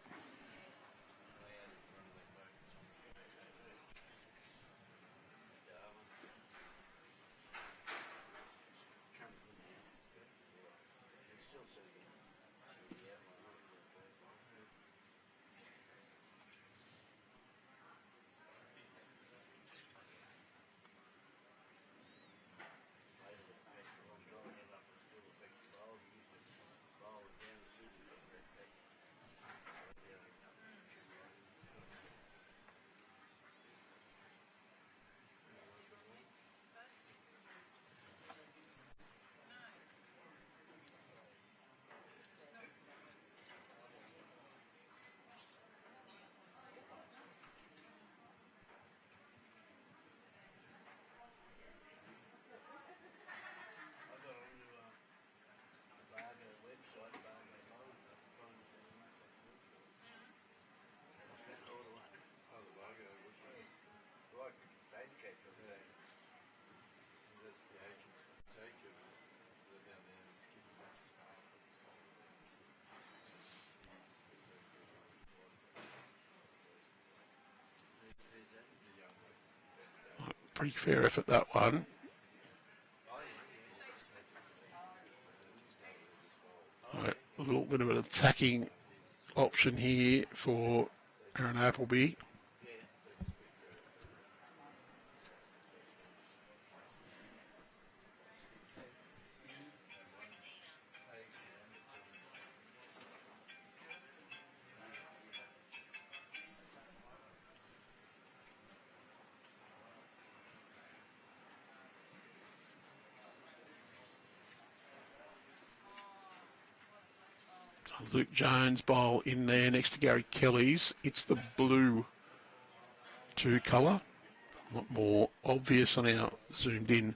Pretty fair effort, that one. little bit of an attacking option here for Aaron Appleby. Luke Jones bowl in there next to Gary Kelly's. It's the blue 2 colour. A lot more obvious on our zoomed in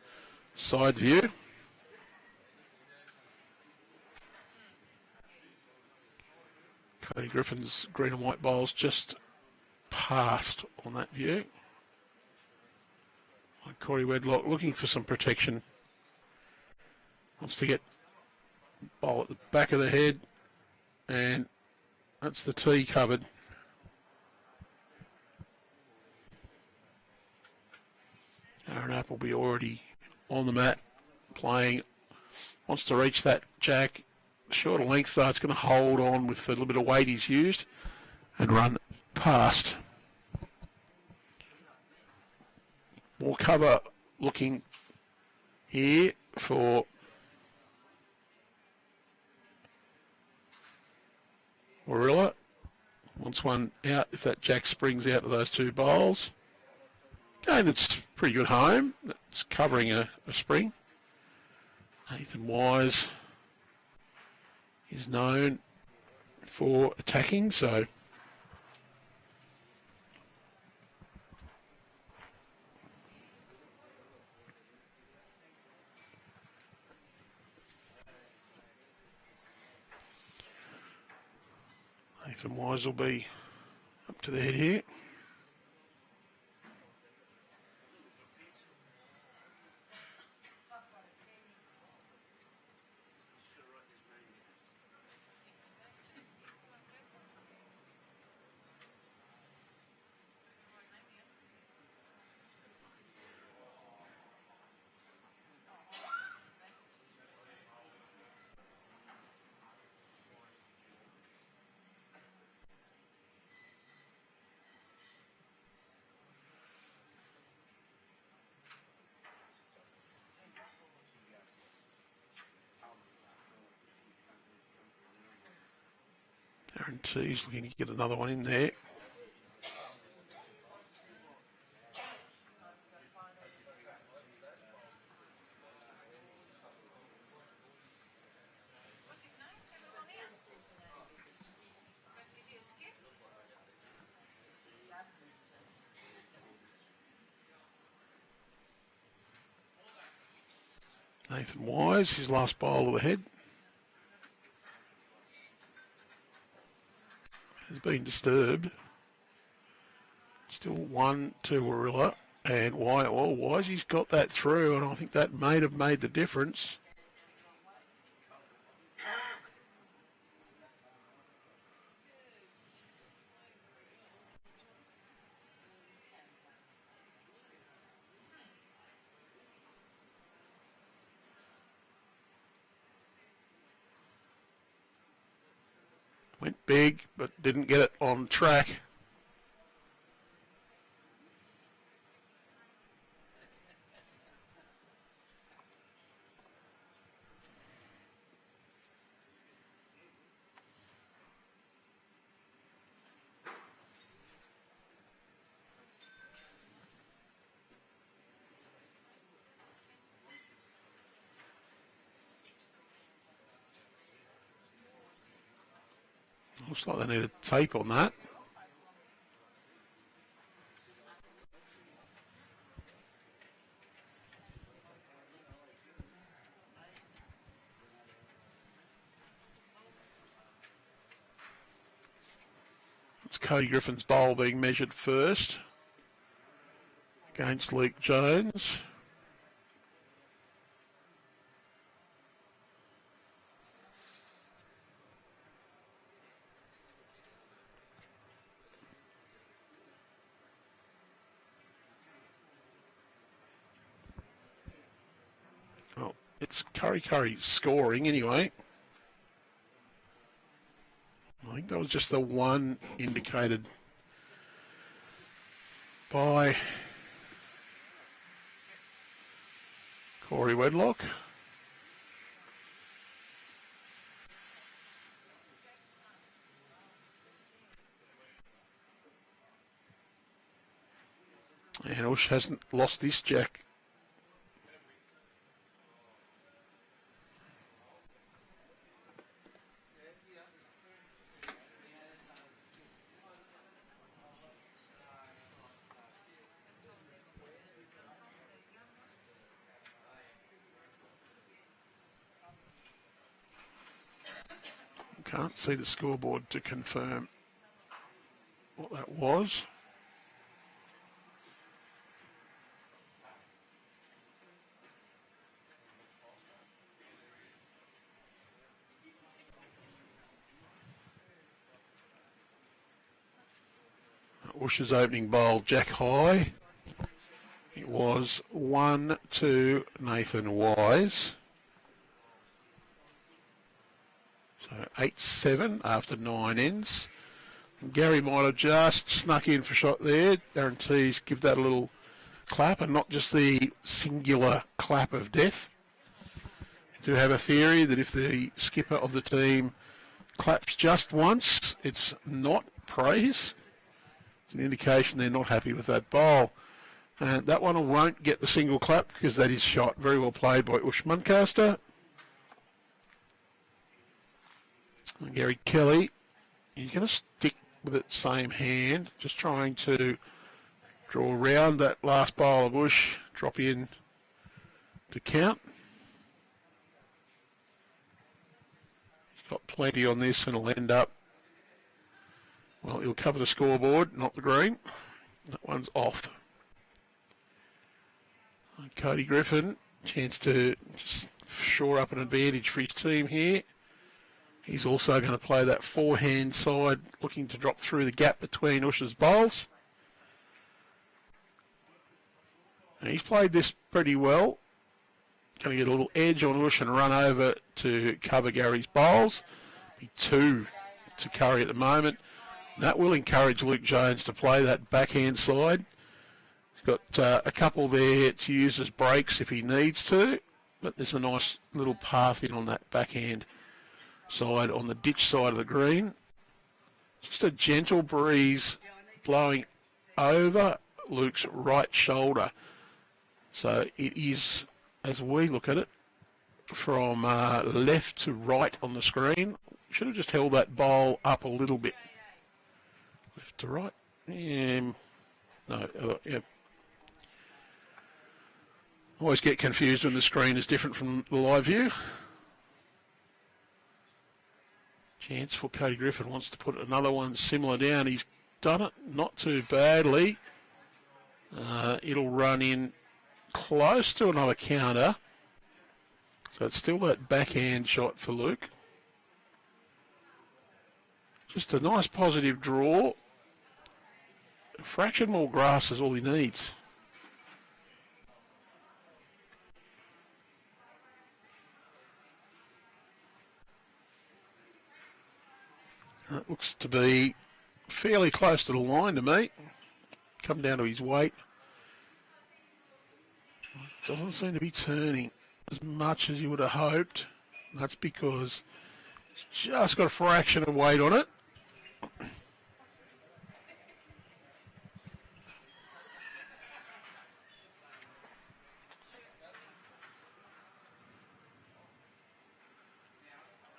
side view. Cody Griffin's green and white bowls just passed on that view. Corey Wedlock looking for some protection. Wants to get bowl at the back of the head. And that's the tee covered. Aaron Appleby already on the mat playing. Wants to reach that jack. Shorter length though, it's going to hold on with the little bit of weight he's used and run past. More cover looking here for Warilla. Wants one out if that jack springs out of those 2 bowls. Game that's pretty good home. That's covering a spring. Nathan Wise is known for attacking, so Nathan Wise will be up to the head here. Aaron Teys looking to get another one in there. Nathan Wise, his last bowl of the head. Has been disturbed. Still 1 to Warilla, and Wisey's got that through, and I think that may have made the difference. Went big, but didn't get it on track. Looks like they need a tape on that. It's Cody Griffin's bowl being measured first against Luke Jones. It's Kurri Kurri scoring anyway. think that was just the one indicated by Corey Wedlock. And Oosh hasn't lost this jack. Can't see the scoreboard to confirm what that was. Oosh's opening bowl, Jack High. It was 1 to Nathan Wise. So 8-7 after 9 ends. And Gary might have just snuck in for a shot there. Darren Teys give that a little clap, and not just the singular clap of death. I do have a theory that if the skipper of the team claps just once, it's not praise. It's an indication they're not happy with that bowl. And that one won't get the single clap because that is shot. Very well played by Oosh Muncaster. And Gary Kelly, he's going to stick with that same hand, just trying to draw around that last bowl of Oosh, drop in to count. He's got plenty on this and he'll end up, well, he'll cover the scoreboard, not the green. That one's off. And Cody Griffin, chance to just shore up an advantage for his team here. He's also going to play that forehand side, looking to drop through the gap between Oosh's bowls. And he's played this pretty well. Going to get a little edge on Oosh and run over to cover Gary's bowls. Be 2 to Curry at the moment. That will encourage Luke Jones to play that backhand side. He's got a couple there to use as breaks if he needs to, but there's a nice little path in on that backhand side on the ditch side of the green. Just a gentle breeze blowing over Luke's right shoulder. So it is, as we look at it, from left to right on the screen. Should have just held that bowl up a little bit. Left to right. Yeah. Always get confused when the screen is different from the live view. Chance for Cody Griffin, wants to put another one similar down. He's done it not too badly. It'll run in close to another counter. So it's still that backhand shot for Luke. Just a nice positive draw. A fraction more grass is all he needs. That looks to be fairly close to the line to me. Come down to his weight. Doesn't seem to be turning as much as you would have hoped. That's because it's just got a fraction of weight on it.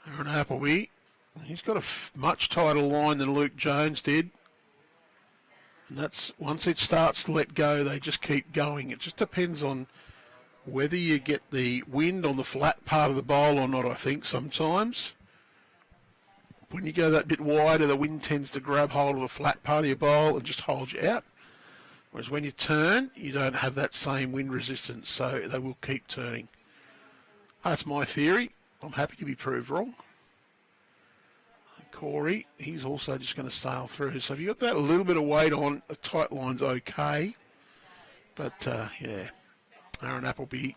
Aaron Appleby. He's got a much tighter line than Luke Jones did. And that's, once it starts to let go, they just keep going. It just depends on whether you get the wind on the flat part of the bowl or not, I think, sometimes. When you go that bit wider, the wind tends to grab hold of the flat part of your bowl and just hold you out. Whereas when you turn, you don't have that same wind resistance, so they will keep turning. That's my theory. I'm happy to be proved wrong. Corey, he's also just going to sail through. So if you've got that little bit of weight on, a tight line's okay. But, yeah, Aaron Appleby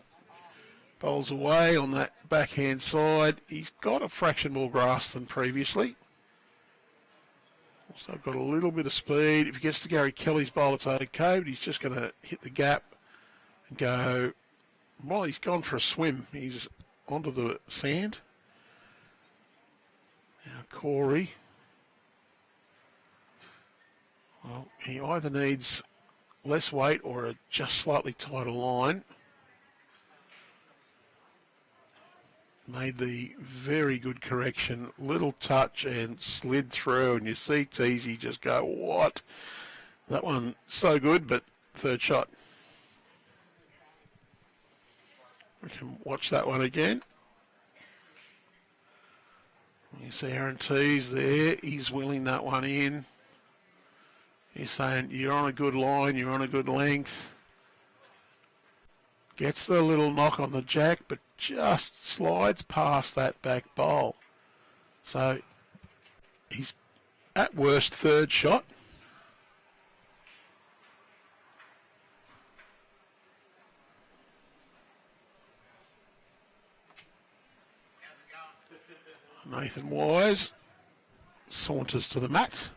bowls away on that backhand side. He's got a fraction more grass than previously. Also got a little bit of speed. If he gets to Gary Kelly's bowl, it's okay, but he's just going to hit the gap and go. Well, he's gone for a swim. He's onto the sand. Now Kurri. Well, he either needs less weight or a just slightly tighter line. Made the very good correction, little touch and slid through, and you see Teys just go, what? That one so good, but third shot. We can watch that one again. You see Aaron Teys there, he's wheeling that one in. He's saying, you're on a good line, you're on a good length. Gets the little knock on the jack, but just slides past that back bowl. So he's at worst third shot. Nathan Wise saunters to the mat.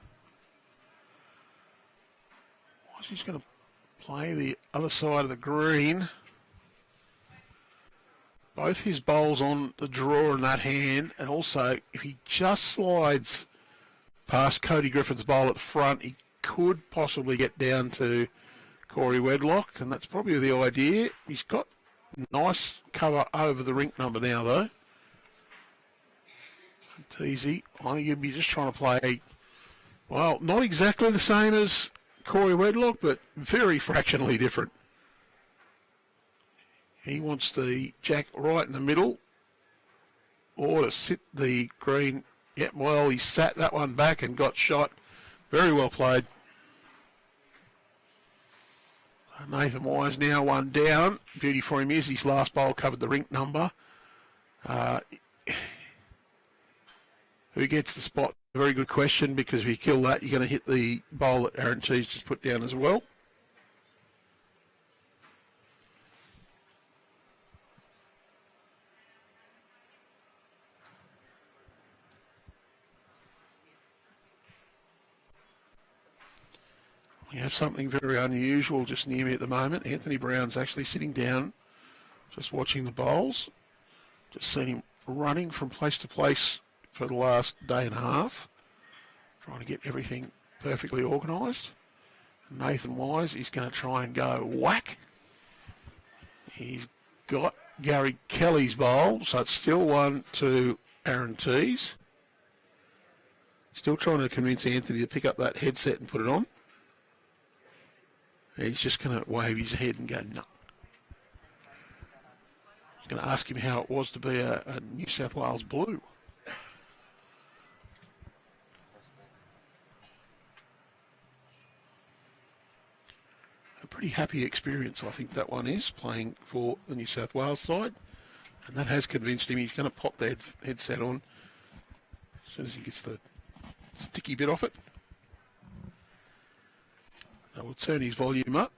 He's going to play the other side of the green. Both his bowls on the draw in that hand, and also if he just slides past Cody Griffin's bowl at the front, he could possibly get down to Corey Wedlock, and that's probably the idea. He's got nice cover over the rink number now, though. Teys, I think he'll be just trying to play, well, not exactly the same as Corey Wedlock, but very fractionally different. He wants the jack right in the middle, or to sit the green. Yep, well, he sat that one back and got shot. Very well played. Nathan Wise now one down. Beauty for him is his last bowl covered the rink number. Who gets the spot? A very good question, because if you kill that, you're going to hit the bowl that Aaron Teys just put down as well. We have something very unusual just near me at the moment. Anthony Brown's actually sitting down, just watching the bowls. Just seen him running from place to place for the last day and a half, trying to get everything perfectly organised. Nathan Wise is going to try and go whack. He's got Gary Kelly's bowl, so it's still 1-2 Aaron Teys. Still trying to convince Anthony to pick up that headset and put it on. He's just going to wave his head and go, no. He's going to ask him how it was to be a New South Wales Blue. Pretty happy experience, I think that one is, playing for the New South Wales side, and that has convinced him he's going to pop the headset on as soon as he gets the sticky bit off it. Now we'll turn his volume up.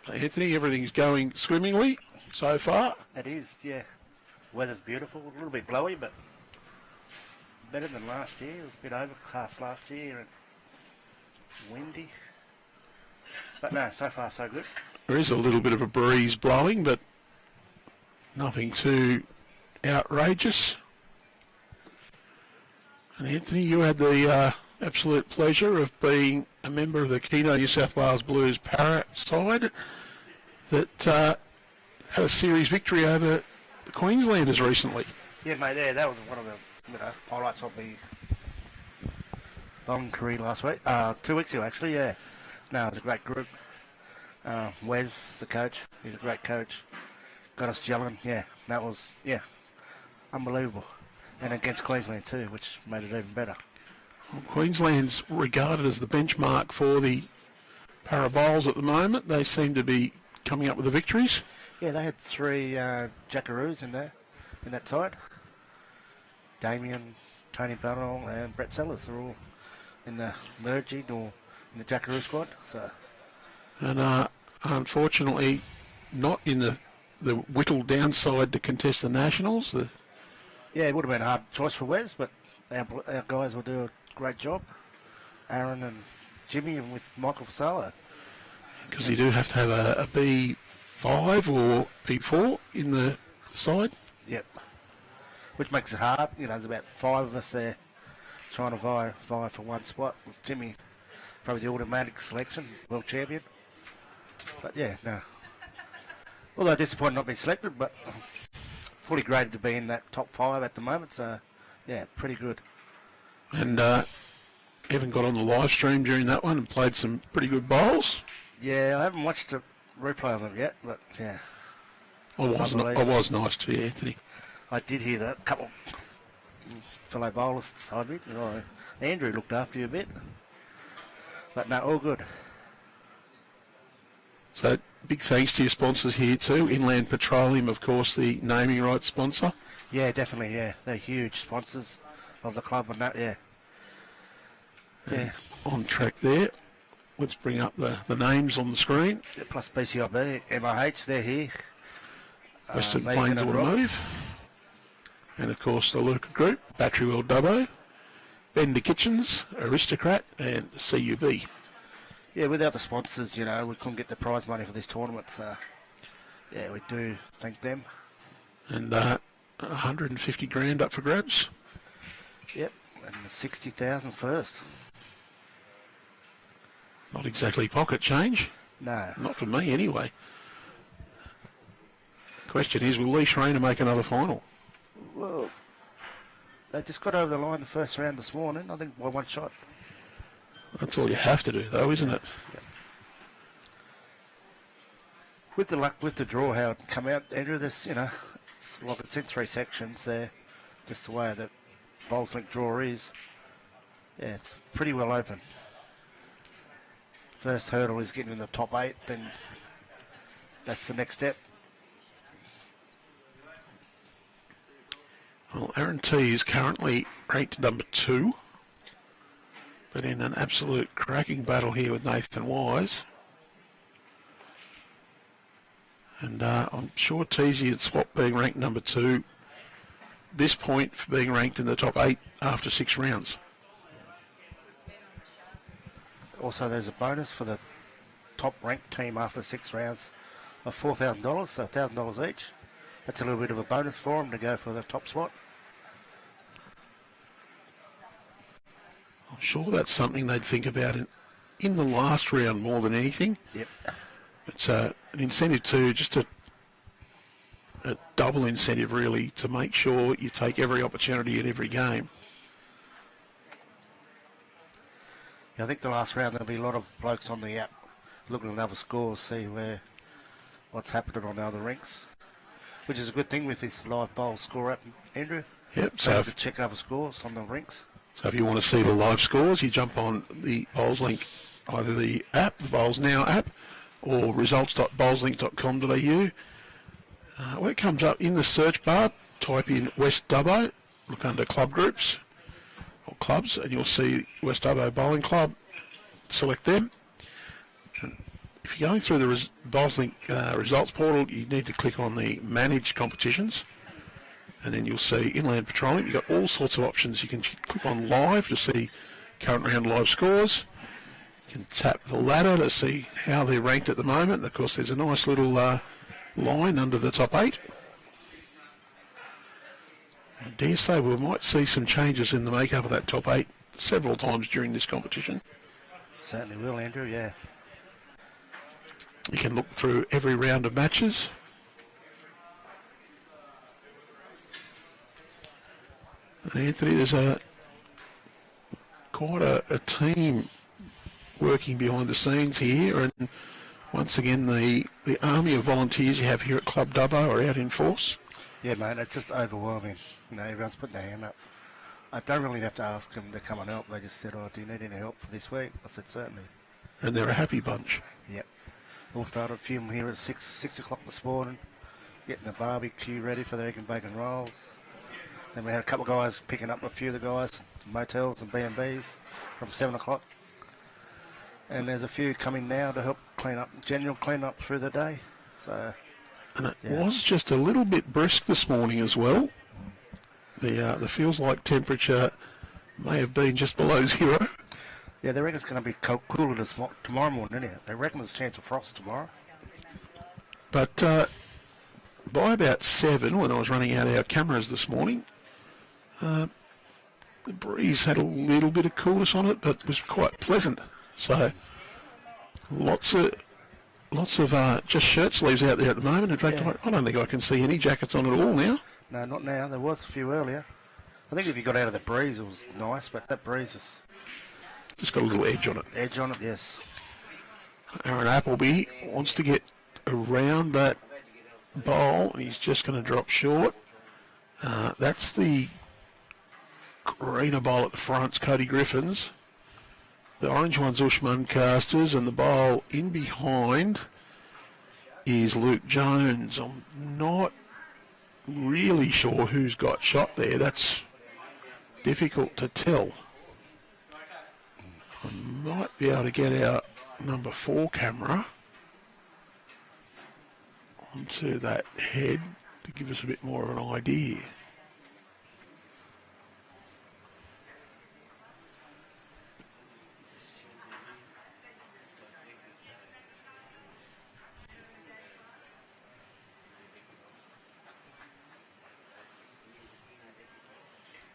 So Anthony, everything's going swimmingly so far. It is, yeah. Weather's beautiful, a little bit blowy, but better than last year. It was a bit overcast last year and windy. But no, so far so good. There is a little bit of a breeze blowing, but nothing too outrageous. And Anthony, you had the absolute pleasure of being a member of the Keno New South Wales Blues para side that had a series victory over the Queenslanders recently. Yeah, mate, yeah, that was one of the highlights of the long career last week. 2 weeks ago, actually, yeah. No, it was a great group. Wes, the coach, he's a great coach. Got us gelling, yeah. That was, yeah, unbelievable. And against Queensland too, which made it even better. Well, Queensland's regarded as the benchmark for the para bowls at the moment. They seem to be coming up with the victories. Yeah, they had 3 Jackaroos in there, in that side. Damien, Tony Bannell and Brett Sellers are all in the merged or in the Jackaroo squad. So, and unfortunately, not in the whittled downside to contest the Nationals. Yeah, it would have been a hard choice for Wes, but our guys will do a great job. Aaron and Jimmy and with Michael Fasalo. Because you do have to have a B5 or B4 in the side. Yep. Which makes it hard. You know, there's about 5 of us there trying to vie for one spot. With Jimmy, probably the automatic selection, world champion. But yeah, no. Although disappointed not being selected, but fully graded to be in that top 5 at the moment. So yeah, pretty good. And Evan got on the live stream during that one and played some pretty good bowls. Yeah, I haven't watched the replay of them yet, but yeah. I was nice to you, Anthony. I did hear that. A couple fellow bowlers side me. Andrew looked after you a bit. But no, all good. So big thanks to your sponsors here too. Inland Petroleum, of course, the naming rights sponsor. Yeah, definitely, yeah. They're huge sponsors of the club and that, yeah. Yeah. On track there. Let's bring up the names on the screen. Yeah, plus BCIB, MIH, they're here. Western Plains Automotive. And of course the Lurker Group, Battery World Dubbo, Bender Kitchens, Aristocrat and CUV. Yeah, without the sponsors, you know, we couldn't get the prize money for this tournament. So, yeah, we do thank them. And 150 grand up for grabs. Yep, and the 60,000 first. Not exactly pocket change. No. Not for me anyway. Question is, will Lee Schreiner make another final? Well, they just got over the line the first round this morning, I think by one shot. That's all you have to do though, isn't it? Yep. With the luck, with the draw, how it come out, Andrew, there's, you know, it's like it's in 3 sections there, just the way the bowls link draw is. Yeah, it's pretty well open. First hurdle is getting in the top 8, then that's the next step. Well, Aaron Teys currently ranked number 2, but in an absolute cracking battle here with Nathan Wise. And I'm sure Teysy had swapped being ranked number 2 this point for being ranked in the top 8 after 6 rounds. Also, there's a bonus for the top ranked team after 6 rounds of $4,000, so $1,000 each. That's a little bit of a bonus for them to go for the top spot. I'm sure that's something they'd think about in the last round more than anything. Yep. It's an incentive to just a double incentive really to make sure you take every opportunity at every game. Yeah, I think the last round there'll be a lot of blokes on the app looking at the other scores, see what's happening on the other rinks, which is a good thing with this live bowl score app, Andrew. Yep. So to check other scores on the rinks. So if you want to see the live scores, you jump on the Bowls link, either the app, the Bowls Now app, or results.bowlslink.com.au. When it comes up in the search bar, type in West Dubbo, look under club groups or clubs, and you'll see West Dubbo Bowling Club. Select them. And if you're going through the BowlsLink results portal, you need to click on the Manage Competitions, and then you'll see Inland Petroleum. You've got all sorts of options. You can click on Live to see current round live scores. You can tap the ladder to see how they're ranked at the moment. And of course, there's a nice little line under the top 8. I dare say we might see some changes in the makeup of that top 8 several times during this competition. Certainly will, Andrew, yeah. You can look through every round of matches. Anthony, there's quite a team working behind the scenes here, and once again the army of volunteers you have here at Club Dubbo are out in force. Yeah, mate, it's just overwhelming. You know, everyone's putting their hand up. I don't really have to ask them to come and help. They just said, "Oh, do you need any help for this week?" I said, "Certainly." And they're a happy bunch. Yep. All started a few here at 6 o'clock this morning, getting the barbecue ready for the egg and bacon rolls. Then we had a couple of guys picking up a few of the guys, motels and B&Bs from 7 o'clock. And there's a few coming now to help clean up, general clean up through the day. So, and it was just a little bit brisk this morning as well. The feels like temperature may have been just below 0. Yeah, they reckon it's going to be cooler tomorrow morning, isn't it? They reckon there's a chance of frost tomorrow. But by about 7, when I was running out our cameras this morning, the breeze had a little bit of coolness on it, but was quite pleasant. So lots of just shirt sleeves out there at the moment. In fact, yeah. I don't think I can see any jackets on at all now. No, not now. There was a few earlier. I think if you got out of the breeze, it was nice, but that breeze is just got a little edge on it. Edge on it, yes. Aaron Appleby wants to get around that bowl, and he's just going to drop short. That's the greener bowl at the front, it's Cody Griffin's. The orange one's Oosh Muncaster's, and the bowl in behind is Luke Jones. I'm not really sure who's got shot there. That's difficult to tell. I might be able to get our number 4 camera onto that head to give us a bit more of an idea.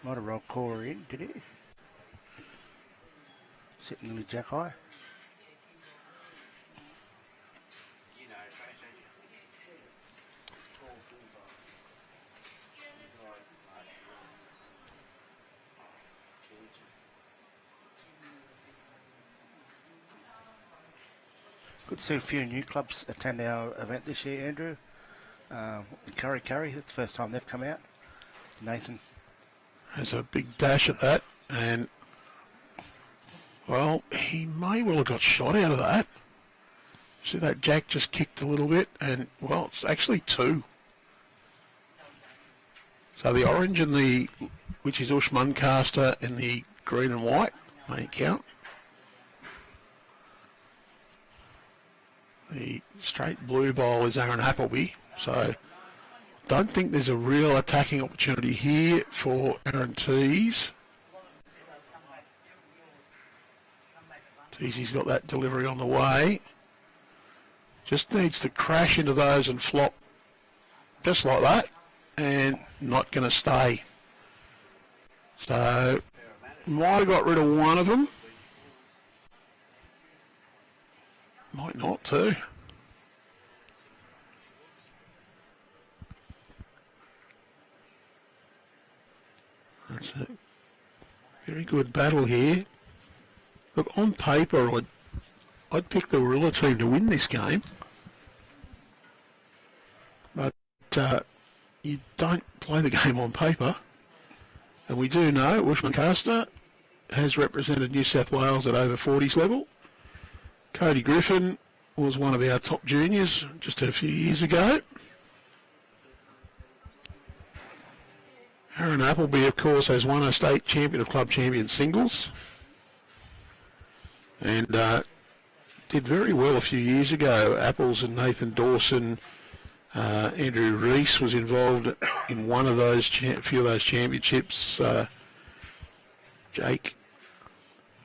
Might have rolled Kurri in, did he? Sitting in the jack high. Good to see a few new clubs attend our event this year, Andrew. Kurri Kurri, that's the first time they've come out. Nathan has a big dash at that, and well, he may well have got shot out of that. See that jack just kicked a little bit, and well, it's actually 2. So the orange and the, which is Oosh Muncaster, and the green and white may count. The straight blue bowl is Aaron Appleby, so don't think there's a real attacking opportunity here for Aaron Teys. Teys, he's got that delivery on the way. Just needs to crash into those and flop just like that, and not going to stay. So might have got rid of one of them. Might not too. That's a very good battle here. Look, on paper, I'd pick the Warilla team to win this game. But you don't play the game on paper. And we do know Oosh Muncaster has represented New South Wales at over 40s level. Cody Griffin was one of our top juniors just a few years ago. Aaron Appleby, of course, has won a state champion of club champion singles, and did very well a few years ago. Apples and Nathan Dawson, Andrew Reese was involved in one of those, few of those championships. Jake,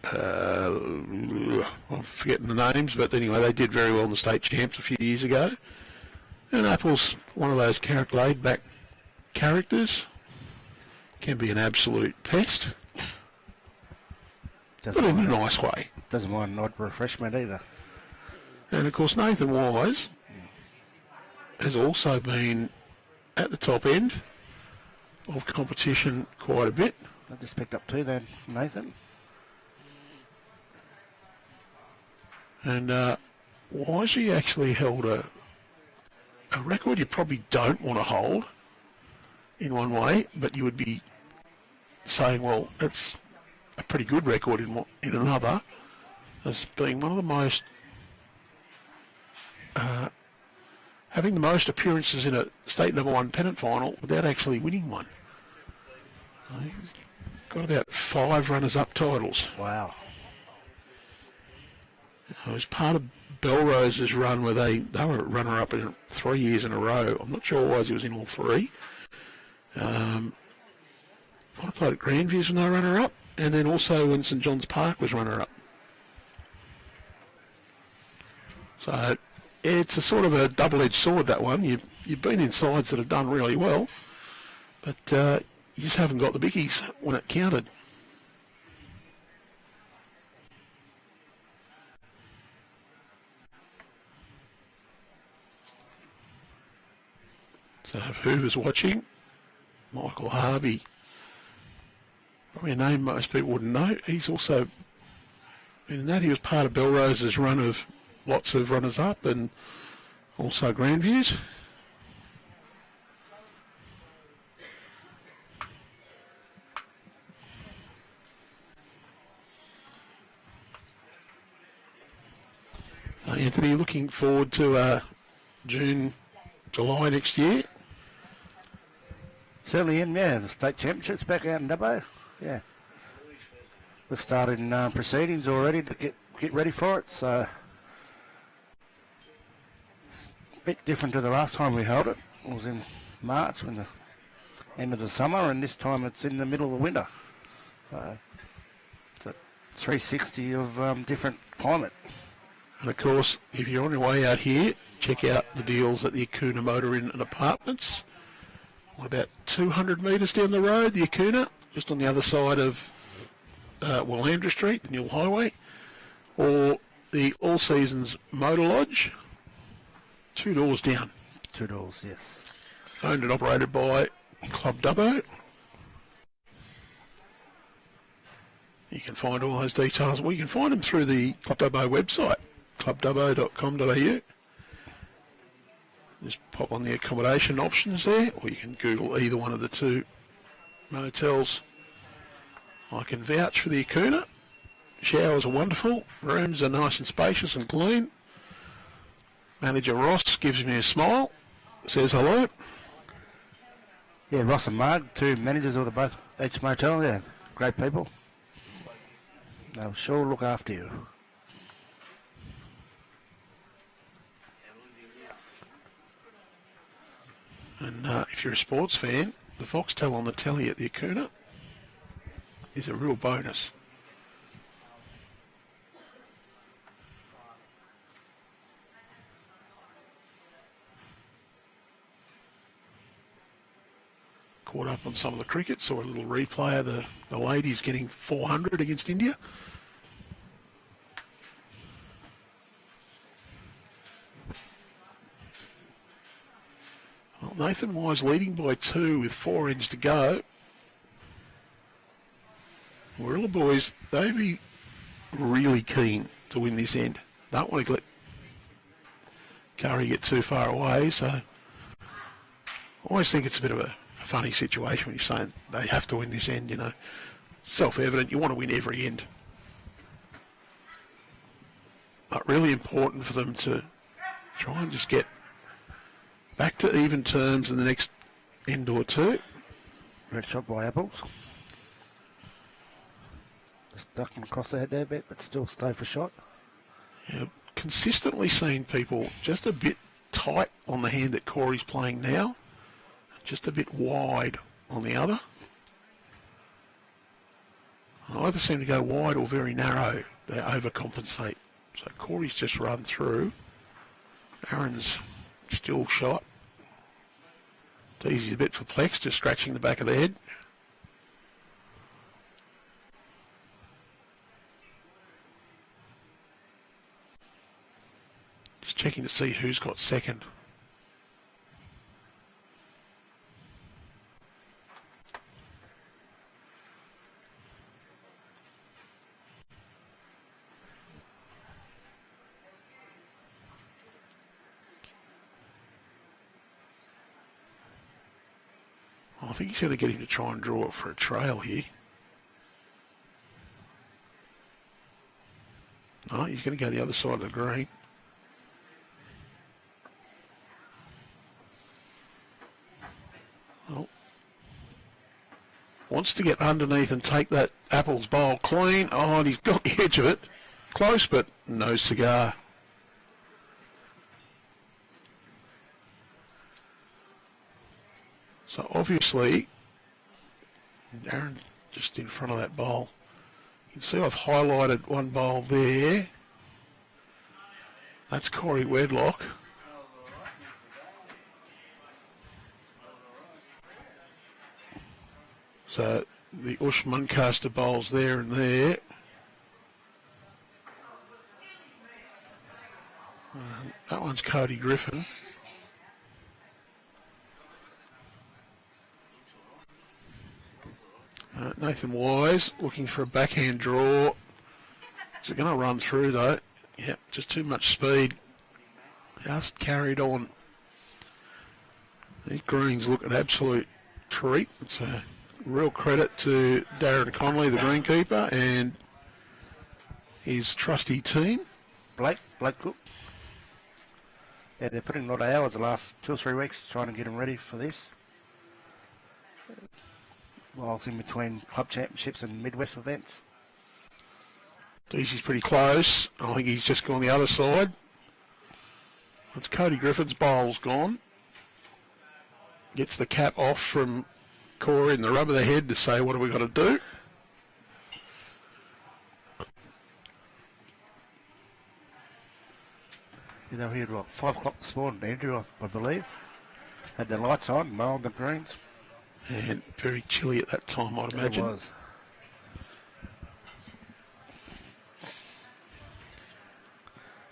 I'm forgetting the names, but anyway, they did very well in the state champs a few years ago. And Apple's one of those laid-back characters. Can be an absolute pest, but in a nice way. Doesn't mind an odd refreshment either. And of course, Nathan Wise has also been at the top end of competition quite a bit. I just picked up 2 then, Nathan. And Wise, he actually held a record you probably don't want to hold in one way, but you would be saying, well, it's a pretty good record in another, as being one of the most, having the most appearances in a state number 1 pennant final without actually winning one. He's got about 5 runners-up titles. Wow. It was part of Belrose's run where they were runner-up in 3 years in a row. I'm not sure why he was in all 3. I played at Grandviews when they were runner-up, and then also when St John's Park was runner-up. So it's a sort of a double-edged sword, that one. You've been in sides that have done really well, but you just haven't got the biggies when it counted. So if Hoover's watching, Michael Harvey, probably a name most people wouldn't know. He's also been in that. He was part of Belrose's run of lots of runners-up and also Grandviews. Anthony, looking forward to June, July next year. Certainly the state championships back out in Dubbo. Yeah. We've started proceedings already to get ready for it, so a bit different to the last time we held it. It was in March, when the end of the summer, and this time it's in the middle of the winter. It's a 360 of different climate. And of course, if you're on your way out here, check out the deals at the Acuna Motor Inn and Apartments. About 200 metres down the road, the Acuna, just on the other side of Willandra Street, the Newell Highway, or the All Seasons Motor Lodge, 2 doors down. 2 doors, yes. Owned and operated by Club Dubbo. You can find all those details. Well, you can find them through the Club Dubbo website, clubdubbo.com.au. Just pop on the accommodation options there, or you can Google either one of the 2 motels. I can vouch for the Acuna. Showers are wonderful. Rooms are nice and spacious and clean. Manager Ross gives me a smile, says hello. Yeah, Ross and Marg, 2 managers of both each motel. Yeah, great people. They'll sure look after you. And if you're a sports fan, the Foxtel on the telly at the Acuna is a real bonus. Caught up on some of the cricket, saw a little replay of the ladies getting 400 against India. Well, Nathan Wise leading by 2 with 4 ends to go. Warilla boys, they'd be really keen to win this end. Don't want to let Kurri get too far away, so I always think it's a bit of a funny situation when you're saying they have to win this end, you know. Self-evident, you want to win every end. But really important for them to try and just get back to even terms in the next end or 2. Red shot by Apples. Just ducking across the head there a bit, but still stay for shot. Yeah, consistently seen people just a bit tight on the hand that Corey's playing now, just a bit wide on the other. They either seem to go wide or very narrow. They overcompensate. So Corey's just run through. Aaron's still shot. Teys is a bit perplexed, just scratching the back of the head. Just checking to see who's got second. I think he's going to get him to try and draw it for a trail here. No, he's going to go the other side of the green. Oh. Wants to get underneath and take that Apple's bowl clean. Oh, and he's got the edge of it. Close, but no cigar. So obviously, Aaron just in front of that bowl. You can see I've highlighted one bowl there. That's Corey Wedlock. So the Oosh Muncaster bowls there and there. That one's Cody Griffin. Nathan Wise looking for a backhand draw. Is it going to run through though? Yep, just too much speed. Just carried on. These greens look an absolute treat. It's a real credit to Darren Connolly, the greenkeeper, and his trusty team. Blake Cook. Yeah, they're putting a lot of hours the last 2 or 3 weeks trying to get them ready for this. Whilst in between club championships and Midwest events. Teys is pretty close. I think he's just gone the other side. That's Cody Griffin's bowl's gone. Gets the cap off from Corey in the rub of the head to say, what have we got to do? You know, he had what, 5 o'clock this morning, Andrew, I believe. Had the lights on, mowed the greens. And very chilly at that time, I'd imagine. It was.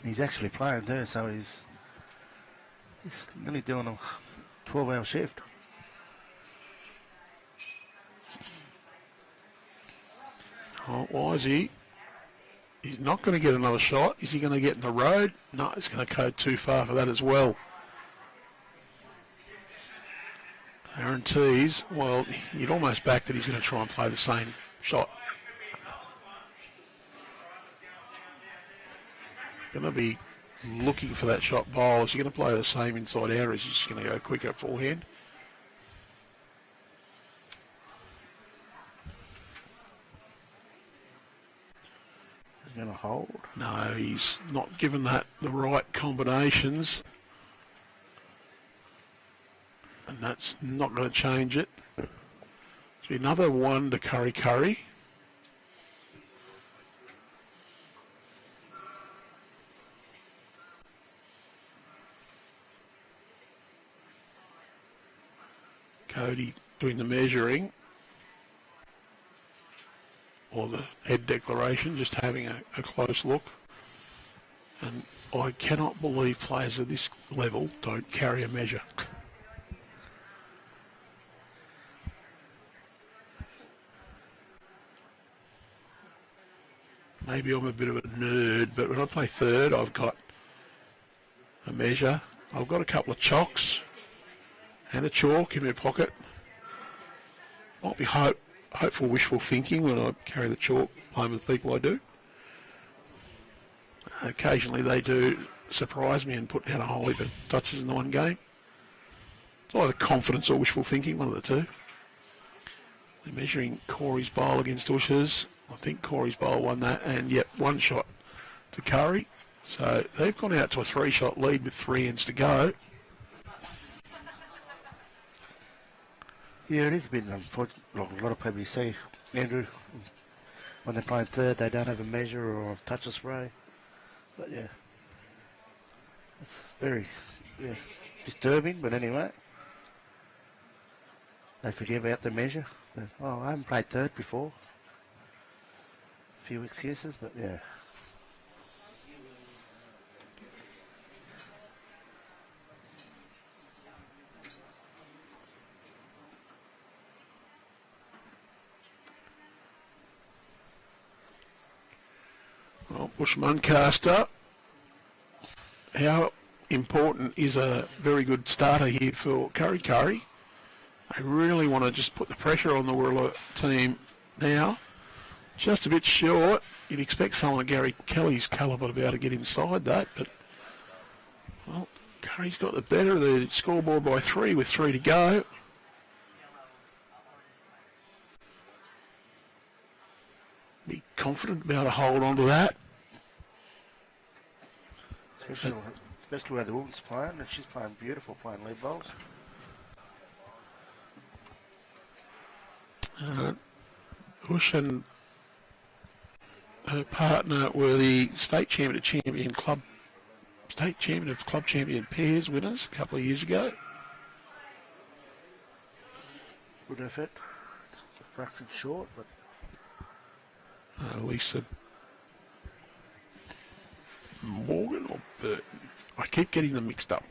He's actually playing too, so he's nearly doing a 12-hour shift. Oh, why is he? He's not going to get another shot. Is he going to get in the road? No, he's going to go too far for that as well. Aaron Teys, well, you'd almost back that he's going to try and play the same shot. Going to be looking for that shot bowl. Is he going to play the same inside out, or is he just going to go quicker forehand? He's going to hold. No, he's not given that the right combinations. And that's not going to change it. So another one to Kurri Kurri. Cody doing the measuring. Or the head declaration, just having a close look. And I cannot believe players at this level don't carry a measure. Maybe I'm a bit of a nerd, but when I play third, I've got a measure. I've got a couple of chocks and a chalk in my pocket. Might be hopeful, wishful thinking when I carry the chalk home with the people I do. Occasionally they do surprise me and put down a whole heap of touches in the one game. It's either confidence or wishful thinking, one of the two. They're measuring Corey's bowl against Oosh's. I think Corey's bowl won that, and yep, 1 shot to Kurri. So they've gone out to a 3-shot lead with 3 ends to go. Yeah, it is a bit unfortunate. Like a lot of people you see, Andrew, when they're playing third, they don't have a measure or a touch of spray. But yeah, it's very disturbing. But anyway, they forget about the measure. But, oh, I haven't played third before. A few excuses, but yeah. Well, Oosh Muncaster, how important is a very good starter here for Kurri Kurri? They really want to just put the pressure on the Warilla team now. Just a bit short. You'd expect someone of Gary Kelly's calibre to be able to get inside that, but well, Curry's got the better of the scoreboard by 3 with 3 to go. Be confident about to hold on to that. Especially where the woman's playing, and she's playing beautiful, playing lead bowls. Oosh and her partner were the state champion club champion pairs winners a couple of years ago. Good effort. A fraction short, but Lisa Morgan or Burton? I keep getting them mixed up.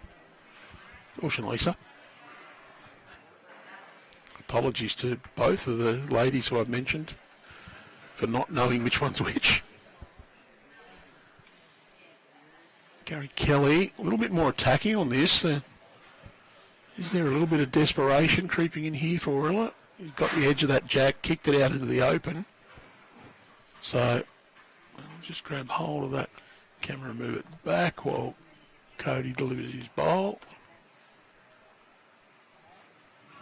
Oosh and Lisa. Apologies to both of the ladies who I've mentioned for not knowing which one's which. Gary Kelly, a little bit more attacking on this. Is there a little bit of desperation creeping in here for Warilla? He's got the edge of that jack, kicked it out into the open. So I'll just grab hold of that camera and move it back while Cody delivers his bowl.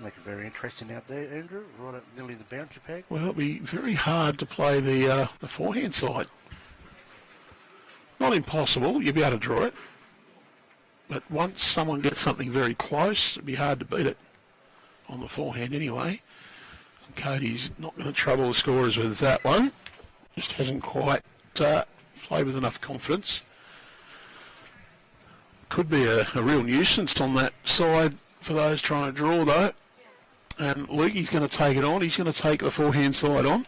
make it very interesting out there, Andrew. Right at nearly the boundary peg. Well, it'll be very hard to play the forehand side. Not impossible, you'll be able to draw it. But once someone gets something very close, it'd be hard to beat it on the forehand anyway. And Cody's not going to trouble the scorers with that one. Just hasn't quite played with enough confidence. Could be a real nuisance on that side for those trying to draw though. And Lukey's going to take it on. He's going to take the forehand side on.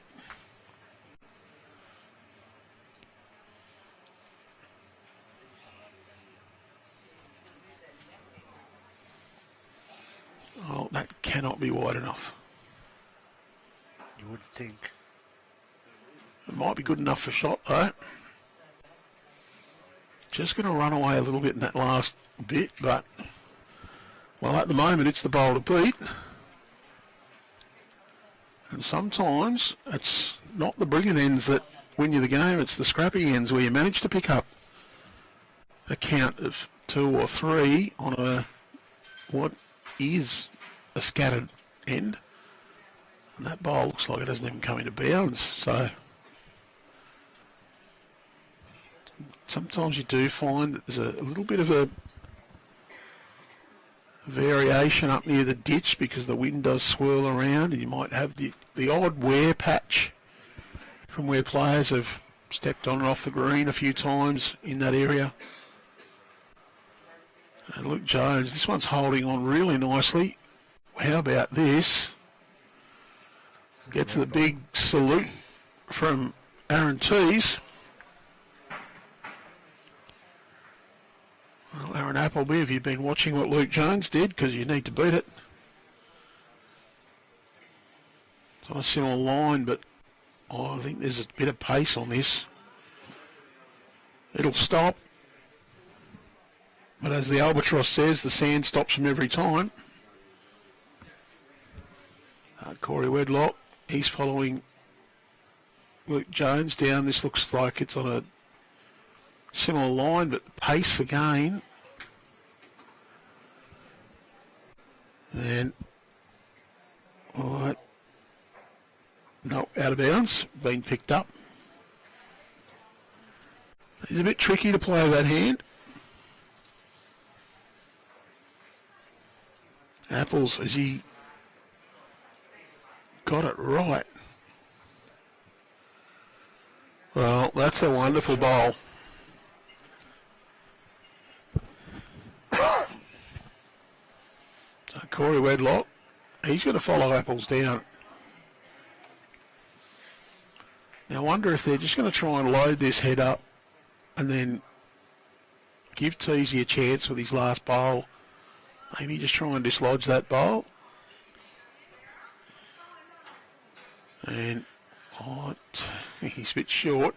Oh, that cannot be wide enough. You would think. It might be good enough for shot though. Just going to run away a little bit in that last bit, but well, at the moment it's the bowl to beat. And sometimes it's not the brilliant ends that win you the game, it's the scrappy ends where you manage to pick up a count of 2 or 3 on a what is a scattered end. And that bowl looks like it hasn't even come into bounds, so sometimes you do find that there's a little bit of a variation up near the ditch because the wind does swirl around, and you might have the odd wear patch from where players have stepped on and off the green a few times in that area. And Luke Jones, this one's holding on really nicely. How about this? Gets the big salute from Aaron Teys. Well, Aaron Appleby, have you been watching what Luke Jones did? Because you need to beat it. It's on a similar line, but I think there's a bit of pace on this. It'll stop. But as the albatross says, the sand stops him every time. Corey Wedlock, he's following Luke Jones down. This looks like it's on a similar line, but pace again. And, all right. No, out of bounds, been picked up. It's a bit tricky to play that hand. Apples, has he got it right? Well, that's a wonderful bowl. So Corey Wedlock, he's going to follow Apples down. Now I wonder if they're just going to try and load this head up and then give Teys a chance with his last bowl. Maybe just try and dislodge that bowl. And he's a bit short.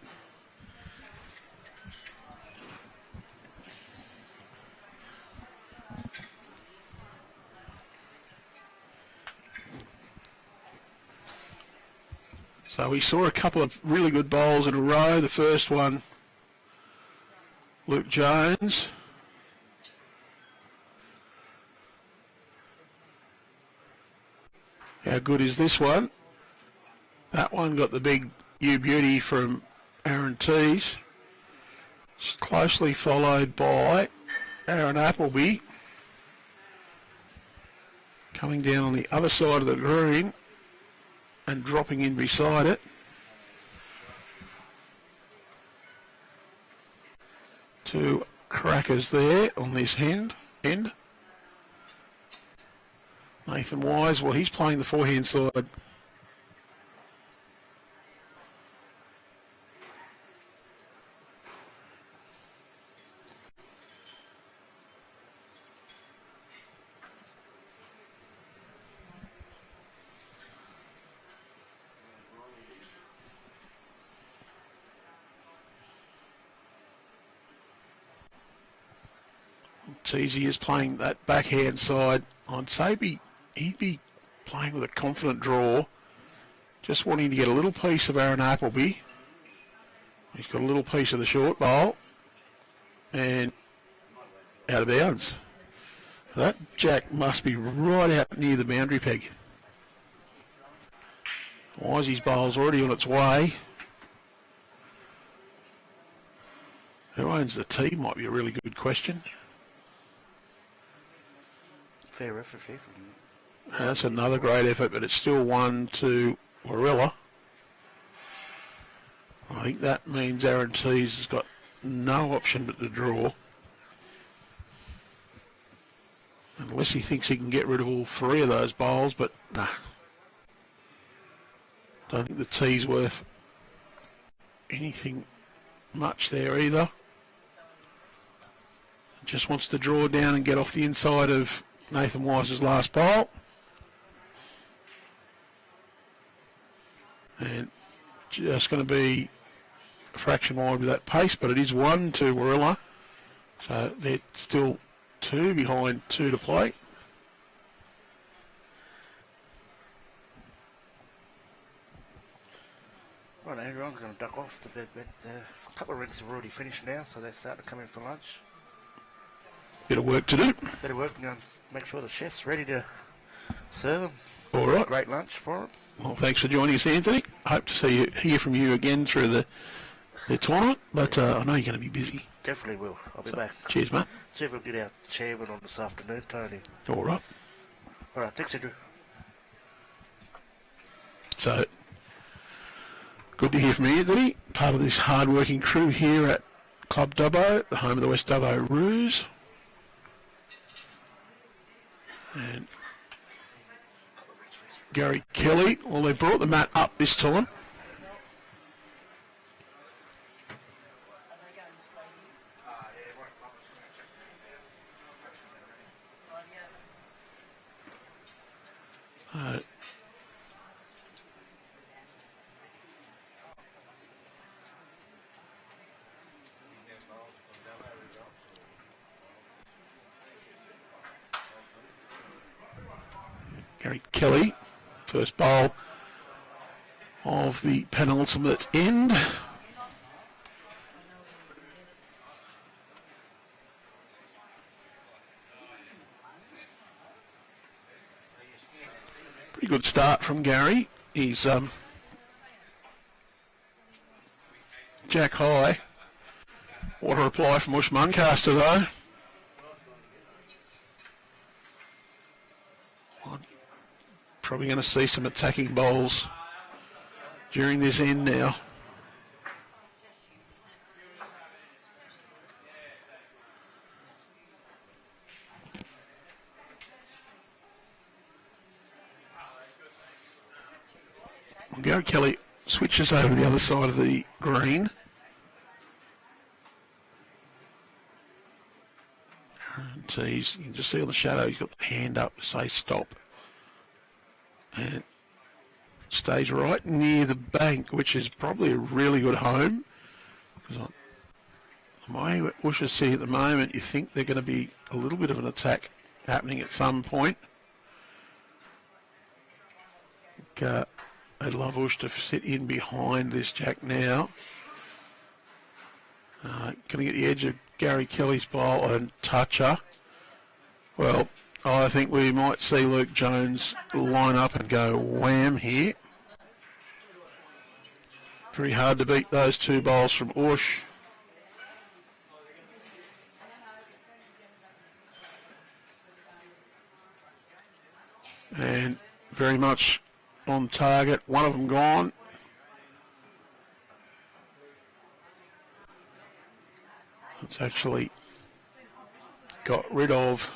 So we saw a couple of really good bowls in a row. The first one, Luke Jones. How good is this one? That one got the big U beauty from Aaron Teys. Closely followed by Aaron Appleby. Coming down on the other side of the green and dropping in beside it. Two crackers there on this end. Nathan Wise, well, he's playing the forehand side. Teys is playing that backhand side. I'd say he'd be playing with a confident draw, just wanting to get a little piece of Aaron Appleby. He's got a little piece of the short bowl and out of bounds. That jack must be right out near the boundary peg. Wisey's bowl's already on its way. Who owns the tee might be a really good question. Fair effort here from... That's another great effort, but it's still 1 to Warilla. I think that means Aaron Teys has got no option but to draw. Unless he thinks he can get rid of all three of those bowls, but nah. Don't think the tee's worth anything much there either. Just wants to draw down and get off the inside of Nathan Wise's last bowl. And just going to be a fraction wide with that pace, but it is 1 to Warilla. So they're still 2 behind 2 to play. Right, everyone's going to duck off to bed, but a couple of rinks have already finished now, so they're starting to come in for lunch. Bit of work to do. Bit of work and make sure the chef's ready to serve them. All right. Great lunch for them. Well, thanks for joining us, Anthony. Hope to hear from you again through the tournament, but I know you're going to be busy. Definitely will. I'll be back. Cheers, mate. See if we'll get our chairman on this afternoon, Tony. All right. All right, thanks, Andrew. So, good to hear from you, Anthony. Part of this hard-working crew here at Club Dubbo, the home of the West Dubbo Roos. And Gary Kelly, well, they brought the mat up this time. Gary Kelly, first bowl of the penultimate end. Pretty good start from Gary. He's jack high. What a reply from Oosh Muncaster though. Probably going to see some attacking bowls during this end now. Gary Kelly switches over the other side of the green. And Teys, you can just see on the shadow he's got the hand up to say stop. And stays right near the bank, which is probably a really good home. Because the way Oosh is see at the moment, you think they're going to be a little bit of an attack happening at some point. I'd love Oosh to sit in behind this jack now. Going to get the edge of Gary Kelly's bowl and toucher. Well, I think we might see Luke Jones line up and go wham here. Very hard to beat those two bowls from Oosh. And very much on target. One of them gone. It's actually got rid of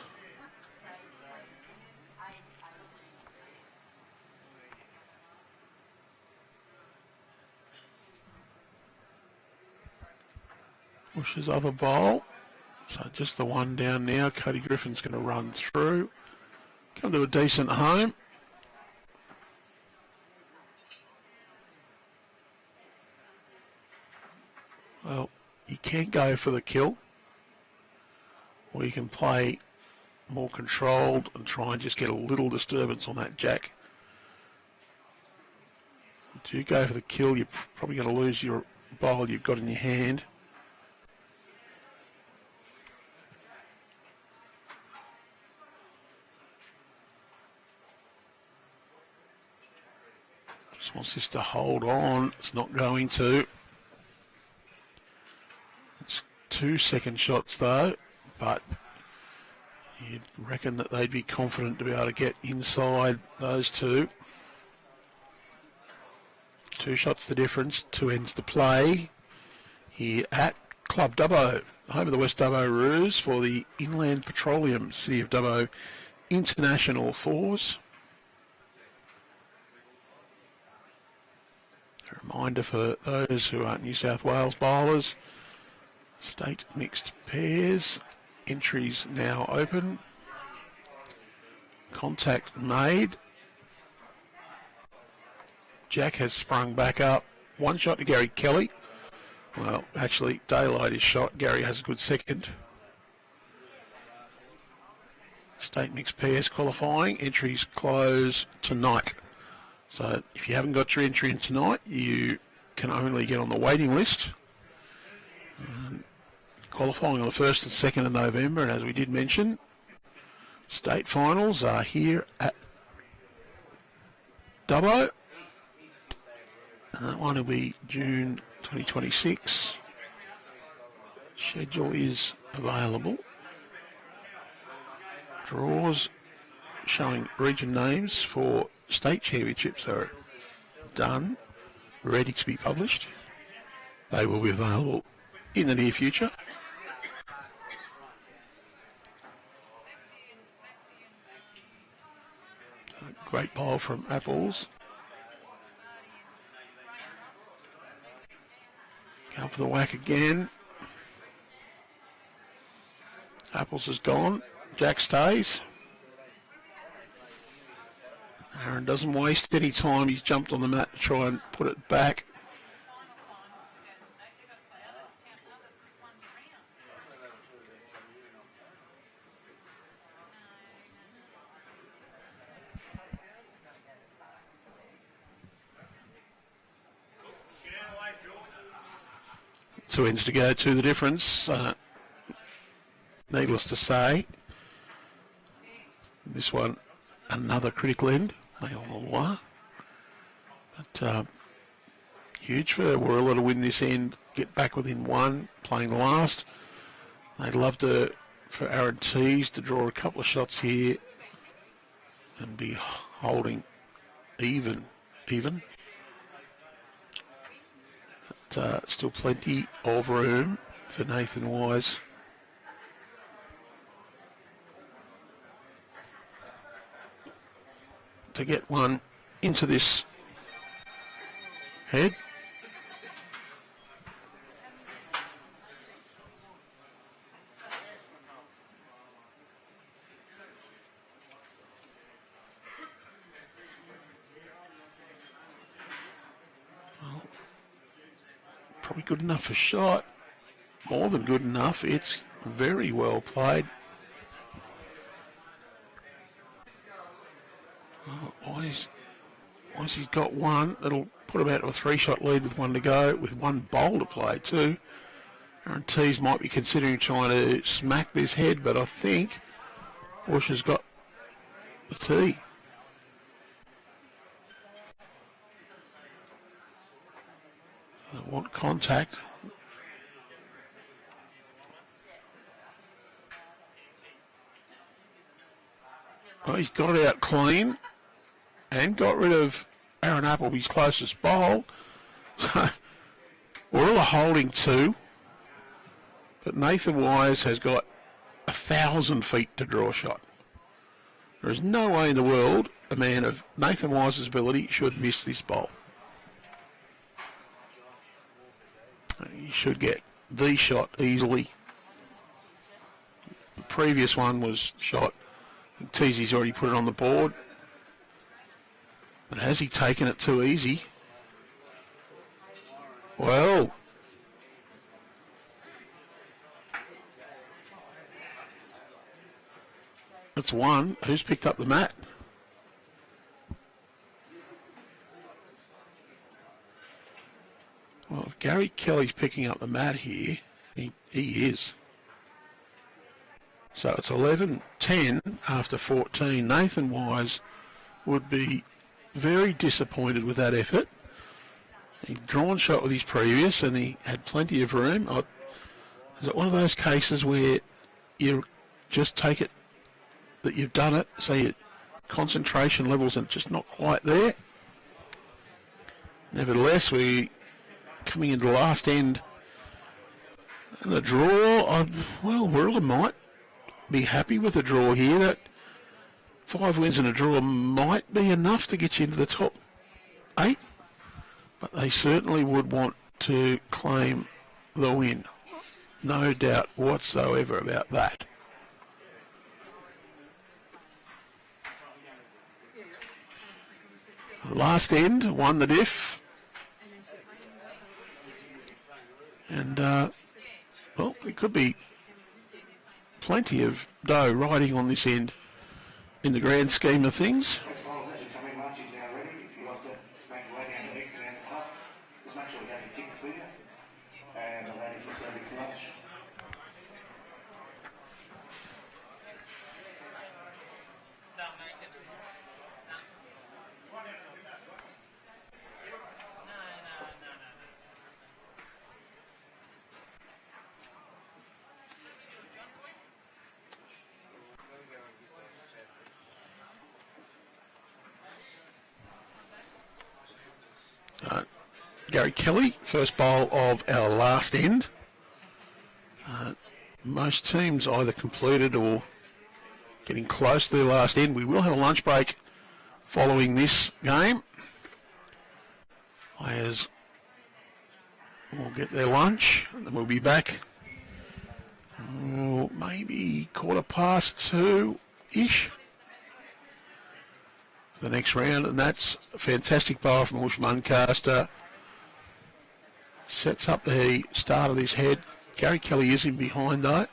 Oosh's other bowl. So just the one down now. Cody Griffin's going to run through. Come to a decent home. Well, you can go for the kill, or you can play more controlled and try and just get a little disturbance on that jack. If you go for the kill, you're probably going to lose your bowl you've got in your hand. Just wants this to hold on. It's not going to. It's 2 second shots though, but you'd reckon that they'd be confident to be able to get inside those two. 2 shots the difference, 2 ends to play here at Club Dubbo, home of the West Dubbo Roos for the Inland Petroleum City of Dubbo International Fours. A reminder for those who aren't New South Wales bowlers, state mixed pairs, entries now open, contact made. Jack has sprung back up. 1 shot to Gary Kelly. Well, actually, daylight is shot. Gary has a good second. State mixed pairs qualifying. Entries close tonight. So if you haven't got your entry in tonight, you can only get on the waiting list. Qualifying on the 1st and 2nd of November, and as we did mention, state finals are here at Dubbo. And that one will be June 2026. Schedule is available. Draws showing region names for state championships are done, ready to be published. They will be available in the near future. A great bowl from Apples. Go for the whack again. Apples is gone. Jack stays. Aaron doesn't waste any time. He's jumped on the mat to try and put it back. Two ends to go to the difference. Needless to say, this one another critical end. But huge for Warilla to win this end, get back within 1, playing last. They'd love to for Aaron Teys to draw a couple of shots here and be holding even. But still plenty of room for Nathan Wise. To get one into this head. Well, probably good enough for shot. More than good enough. It's very well played. Once he's got one, it'll put him out to a 3-shot lead with 1 to go, with 1 bowl to play too. Aaron Teys might be considering trying to smack this head, but I think Oosh has got the tee. I want contact. Well, he's got it out clean and got rid of Aaron Appleby's closest bowl. So Warilla holding 2, But Nathan Wise has got 1,000 feet to draw a shot. There is no way in the world a man of Nathan Wise's ability should miss this bowl. He should get the shot easily. The previous one was shot. Teys already put it on the board. But has he taken it too easy? Well, that's one. Who's picked up the mat? Well, if Gary Kelly's picking up the mat here, he is. So it's 11-10 after 14. Nathan Wise would be very disappointed with that effort. He'd drawn shot with his previous and he had plenty of room. Is it one of those cases where you just take it that you've done it, so your concentration levels are just not quite there? Nevertheless, we coming into the last end and the draw. Well, Warilla might be happy with the draw here. That 5 wins and a draw might be enough to get you into the top 8, but they certainly would want to claim the win. No doubt whatsoever about that. Last end won the diff. And, well, it could be plenty of dough riding on this end in the grand scheme of things. Gary Kelly, first bowl of our last end. Most teams either completed or getting close to their last end. We will have a lunch break following this game. Players will get their lunch and then we'll be back maybe 2:15-ish. The next round, and that's a fantastic bowl from Oosh Muncaster. Sets up the start of this head. Gary Kelly is in behind though.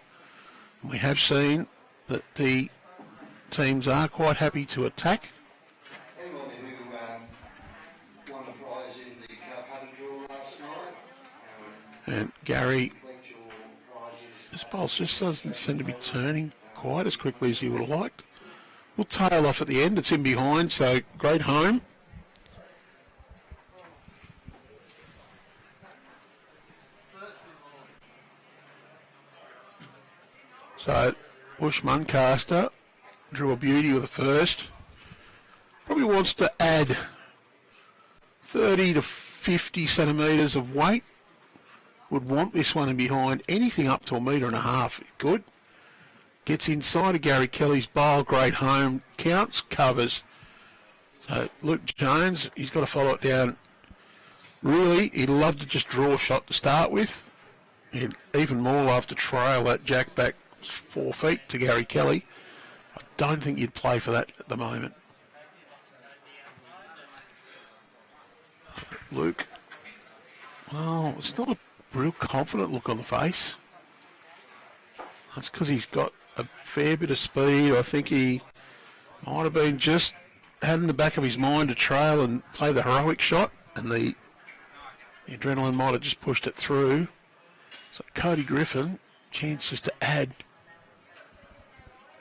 We have seen that the teams are quite happy to attack. Anyone who won the prize in the putter draw last night. And Gary, this bowl just doesn't seem to be turning quite as quickly as you would have liked. We'll tail off at the end. It's in behind, so great home. So, Oosh Muncaster drew a beauty with the first. Probably wants to add 30 to 50 centimetres of weight. Would want this one in behind. Anything up to 1.5 metre, good. Gets inside of Gary Kelly's bowl, great home, counts, covers. So Luke Jones, he's got to follow it down. Really, he'd love to just draw a shot to start with. He'd even more love to trail that jack back 4 feet to Gary Kelly. I don't think you'd play for that at the moment. Luke, well, it's not a real confident look on the face. That's because he's got a fair bit of speed. I think he might have been just had in the back of his mind to trail and play the heroic shot, and the adrenaline might have just pushed it through. So Cody Griffin, chances to add.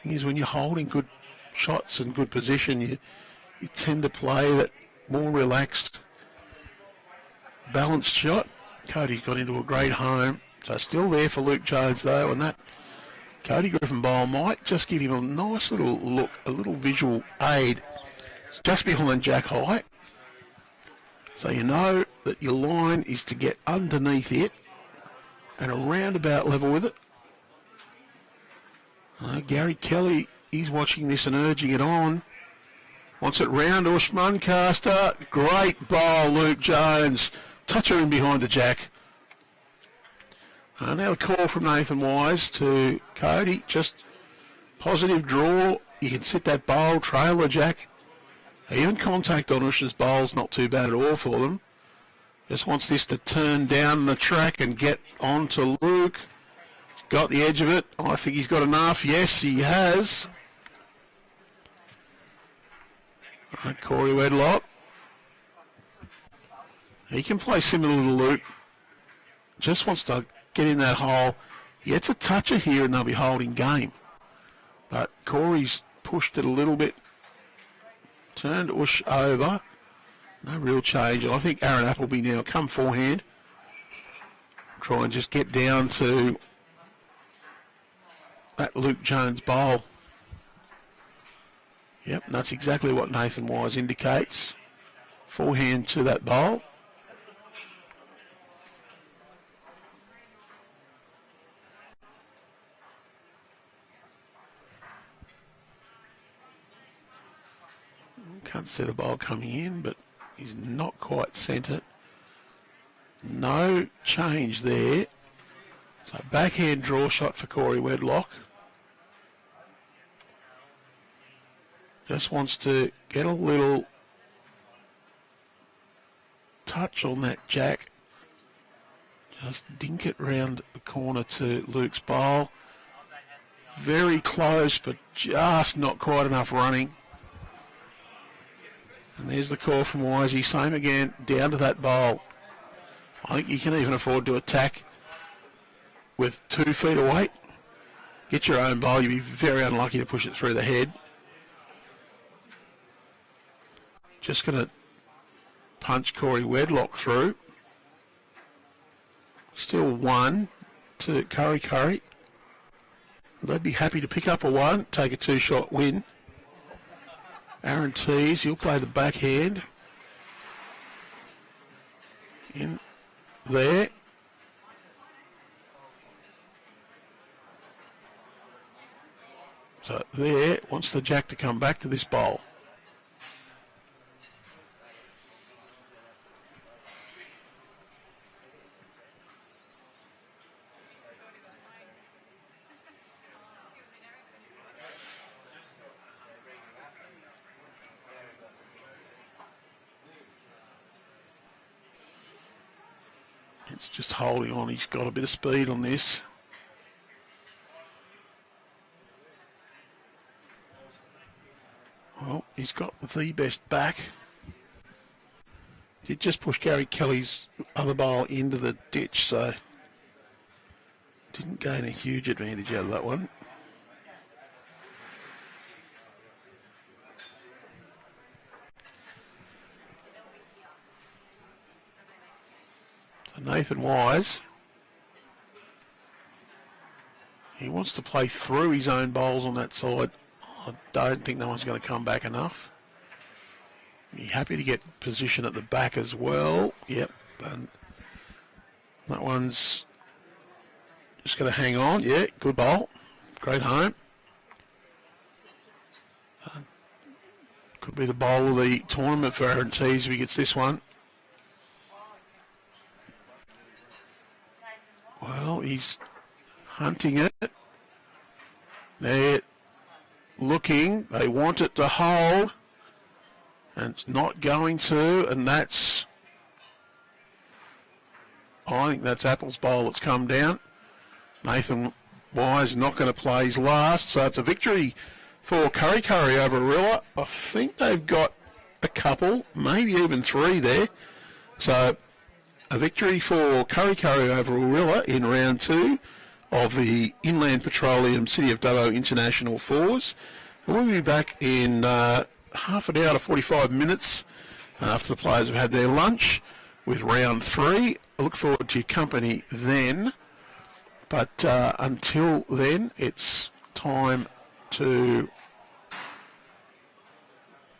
Thing is, when you're holding good shots and good position, you tend to play that more relaxed, balanced shot. Cody's got into a great home, so still there for Luke Jones though, and that Cody Griffin bowl might just give him a nice little look, a little visual aid. It's just behind Jack High, so you know that your line is to get underneath it and a roundabout level with it. Gary Kelly, he's watching this and urging it on. Wants it round. Oosh Muncaster. Great ball, Luke Jones. Toucher in behind the jack. Now a call from Nathan Wise to Cody. Just positive draw. You can sit that bowl, trail the jack. Even contact on Oosh's bowl's not too bad at all for them. Just wants this to turn down the track and get on to Luke. Got the edge of it. I think he's got enough. Yes, he has. All right, Corey Wedlock. He can play similar to Luke. Just wants to get in that hole. He gets a toucher here and they'll be holding game. But Corey's pushed it a little bit. Turned Oosh over. No real change. I think Aaron Appleby now come forehand. Try and just get down to that Luke Jones bowl. Yep, that's exactly what Nathan Wise indicates. Forehand to that bowl. Can't see the bowl coming in, but he's not quite sent it. No change there. So backhand draw shot for Corey Wedlock. Just wants to get a little touch on that jack. Just dink it round the corner to Luke's bowl. Very close, but just not quite enough running. And there's the call from Wisey. Same again, down to that bowl. I think you can even afford to attack with 2 feet of weight. Get your own bowl. You'd be very unlucky to push it through the head. Just going to punch Corey Wedlock through. Still 1 to Kurri Kurri. They'd be happy to pick up a 1, take a 2-shot win. Aaron Teys, he'll play the backhand. In there. So there, wants the jack to come back to this bowl. It's just holding on. He's got a bit of speed on this. Well, he's got the best back. Did just push Gary Kelly's other bowl into the ditch, so didn't gain a huge advantage out of that one. So Nathan Wise, he wants to play through his own bowls on that side. I don't think that one's going to come back enough. He's happy to get position at the back as well. Yep, and that one's just going to hang on. Yeah, good bowl. Great home. Could be the bowl of the tournament for Aaron Teys if he gets this one. Well, he's hunting it. They're looking. They want it to hold. And it's not going to. And that's, I think that's Apple's bowl that's come down. Nathan Wise not going to play his last. So it's a victory for Kurri Kurri over Warilla. I think they've got a couple, maybe even 3 there. So a victory for Kurri Kurri over Warilla in round 2 of the Inland Petroleum City of Dubbo International Fours. And we'll be back in half an hour to 45 minutes after the players have had their lunch with round 3. I look forward to your company then. But until then, it's time to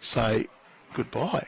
say goodbye.